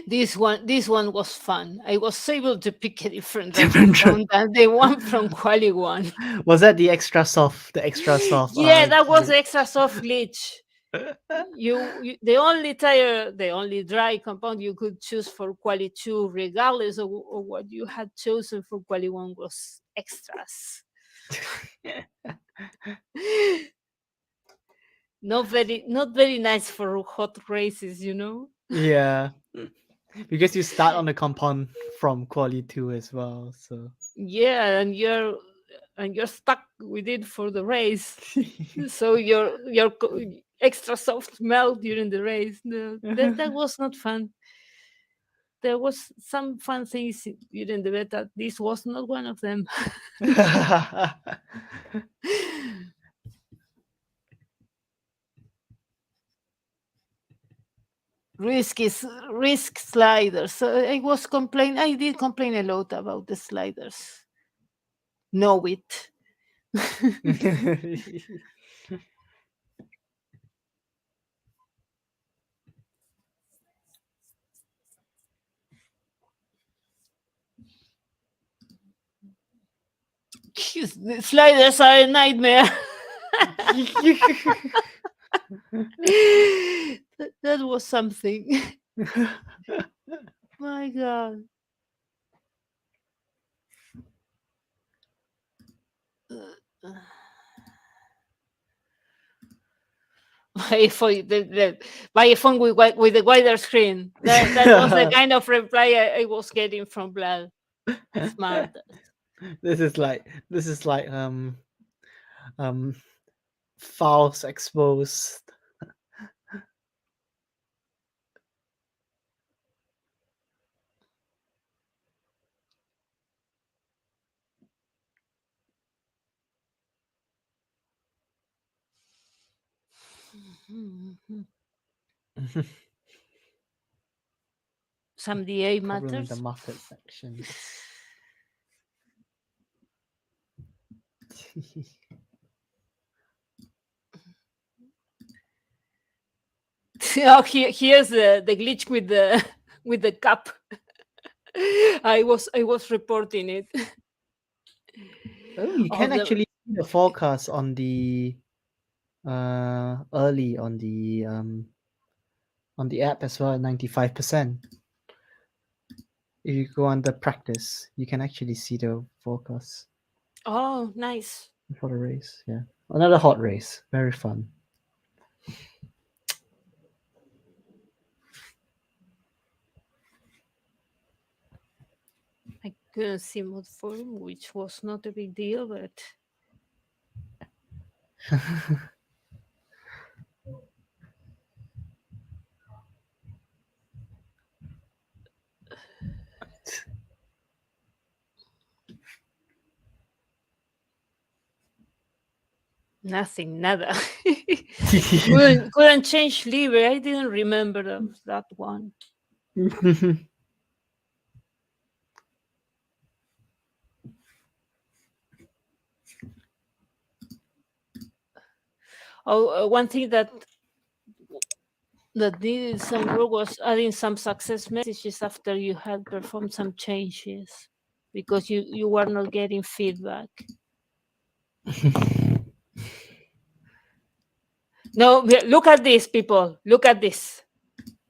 This one was fun. I was able to pick a different racing Different sound than the one from Quali one. Was that the extra soft Yeah, that was glitch? extra soft glitch. The the only dry compound you could choose for Quali 2, regardless of what you had chosen for Quali 1, was extras. Not very nice for hot races, you know. Yeah. Because you start on the compound from quality 2 as well, so Yeah, and you're stuck with it for the race. So your extra soft melt during the race. No, that was not fun. There was some fun things during the beta. This was not one of them. Risk sliders. So I did complain a lot about the sliders. Know it. The sliders are a nightmare. That was something. My God. My phone, my phone with the wider screen. That was the kind of reply I was getting from Blal. Smart. this is like um files exposed. Some DA Problem in the matters. muttered section. Oh, here's the glitch with the with the cup. I was reporting it. Oh, you Oh, can actually see the forecast on the early on the app as well at 95%. If you go under practice, you can actually see the forecast oh, nice. for the race. Yeah. Another hot race. Very fun. I couldn't see mod forum, which was not a big deal, but nothing, nada. couldn't change libre. I didn't remember that one. Oh, one thing that needed some work was adding some success messages after you had performed some changes, because you were not getting feedback. No, look at this, people. Look at this.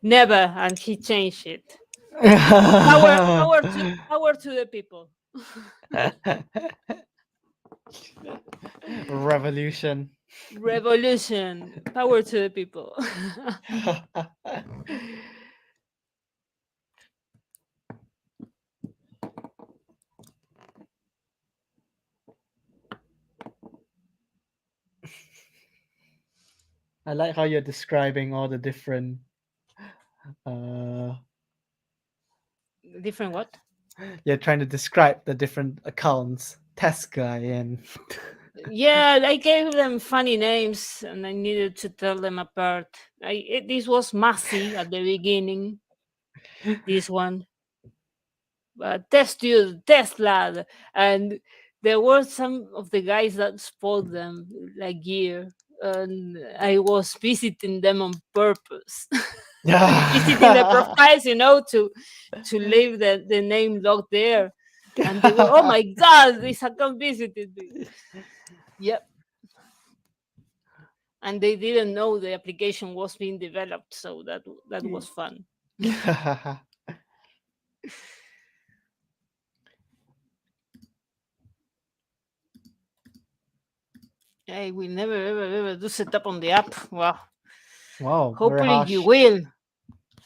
Never, and he changed it. Power to the people. Revolution. Revolution. Power to the people. I like how you're describing all the different uh Different what? you're trying to describe the different accounts. Test guy and Yeah, I gave them funny names, and I needed to tell them apart. This was Massey at the beginning. This one, test dude, test lad, and there were some of the guys that spoiled them like gear, and I was visiting them on purpose. Visiting the profiles, to leave the name logged there, and they were, oh my god, this account visited me. Yep. And they didn't know the application was being developed, so that was fun. I will never ever do setup on the app. Wow. Wow, very Hopefully harsh. you will.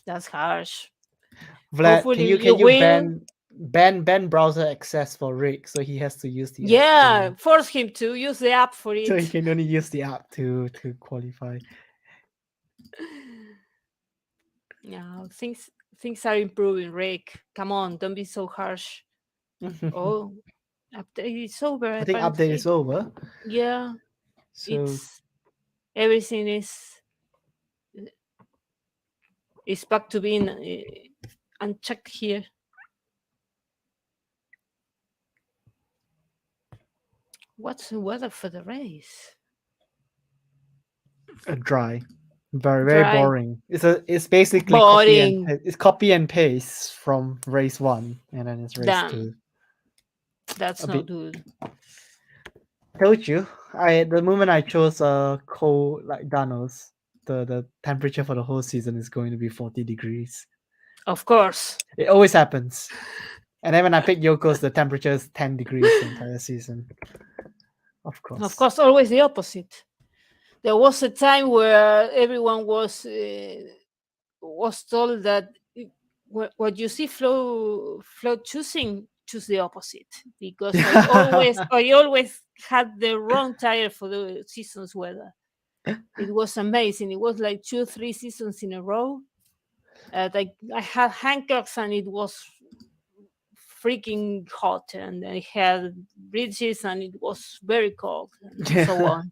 That's harsh. Vlad, Hopefully can you you will. ban browser access for Rick so he has to use the app Yeah, force him to use the app for so he it. can only use the app to qualify. No, things are improving, Rick. Come on, don't be so harsh. Oh, update is over I think update is apparently. over. Yeah, So it's everything is back to being unchecked here. What's the weather for the race? dry. Very Dry. boring. It's basically Boring. copy and paste from race 1 and then it's race Damn. 2. That's A not bit good. told you. The moment I chose cold like Danos, the temperature for the whole season is going to be 40 degrees. Of course. It always happens. And then when I pick Yoko's, the temperature is 10 degrees the entire season. Of Of course. course, always the opposite. There was a time where everyone was told that what you see Flo choose the opposite, because I always had the wrong tire for the season's weather. It was amazing. It was like 2-3 seasons in a row. I had Hancocks, and it was freaking hot, and I had bridges, and it was very cold, and so on.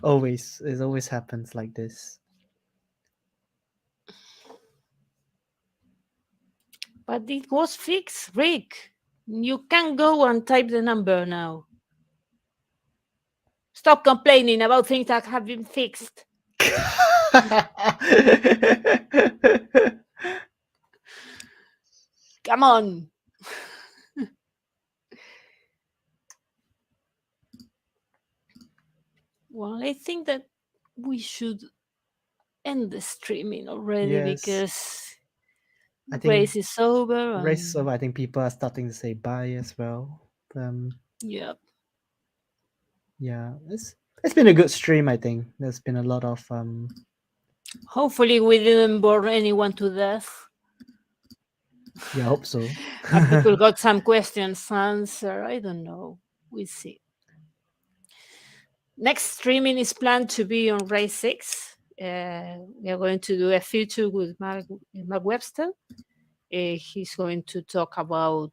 Always. It always happens like this. But it was fixed, Rick. You can go and type the number now. Stop complaining about things that have been fixed. Come on. Well, I think that we should end the streaming already, Yes. because I the think race is over. race is And over. I think people are starting to say bye as well. yeah, Yeah, it's been a good stream. I think there's been a lot of hopefully we didn't bore anyone to death. Yeah, I hope so. And people got some questions answered. I don't know. We'll see. Next streaming is planned to be on race 6. We are going to do a feature with Mark Webster. He's going to talk about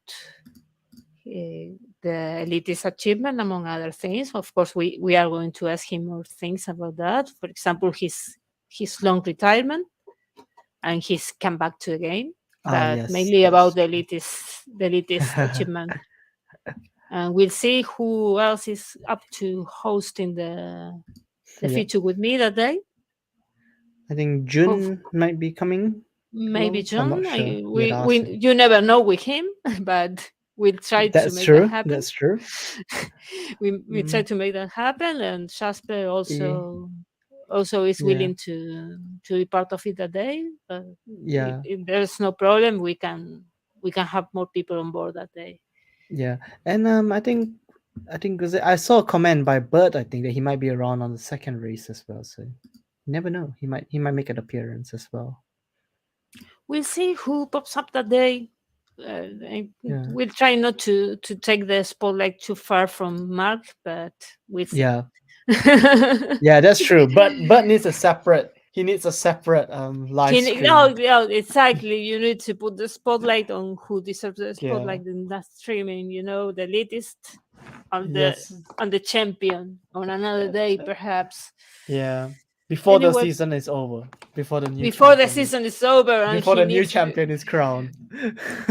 the elitist achievement, among other things. Of course, we are going to ask him more things about that. For example, his long retirement and his comeback to the game, Ah, but yes, mainly about that's the elitist achievement. And we'll see who else is up to hosting the yeah. feature with me that day. I think Hope Jun might be coming maybe along. I'm John. not sure. We had We asked him. you never know with him, but we'll try to That's make that true. happen. That's true. We try Mm, to make that happen, and Jasper eh, also is yeah, willing to be part of it that day. But yeah, if there's no problem, we can have more people on board that day. yeah. And I think because I saw a comment by Bert. I think that he might be around on the second race as well. So you never know. He might make an appearance as well. We'll see who pops up that day. Yeah, We'll try not to take the spotlight too far from Mark, but we'll see. yeah, yeah. That's true. But Bert needs a separate. He needs a separate live Oh, stream. yeah, exactly. You need to put the spotlight on who deserves the Yeah. spotlight in that streaming. The latest on the Yes. on the champion on another day, perhaps. Yeah. Before the Anyway, season is over. Before the new before the champion is season is over and before he the new needs, champion is crowned.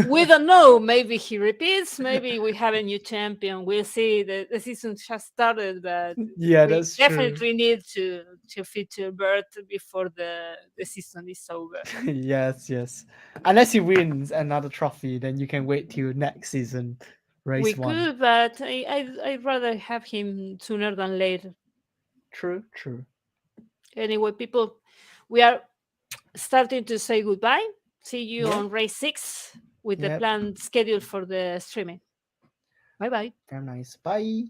we don't know. Maybe he repeats. Maybe we have a new champion. We'll see. The season just started, but Yeah, we that's true. definitely need to feature Bert before the season is over. Yes, yes. Unless he wins another trophy, then you can wait till next season, We race one. could, but I'd rather have him sooner than later. True, true. Anyway, people, we are starting to say goodbye. See you Yep, on race 6 with the yep. planned schedule for the streaming. Bye bye. Very nice. Bye.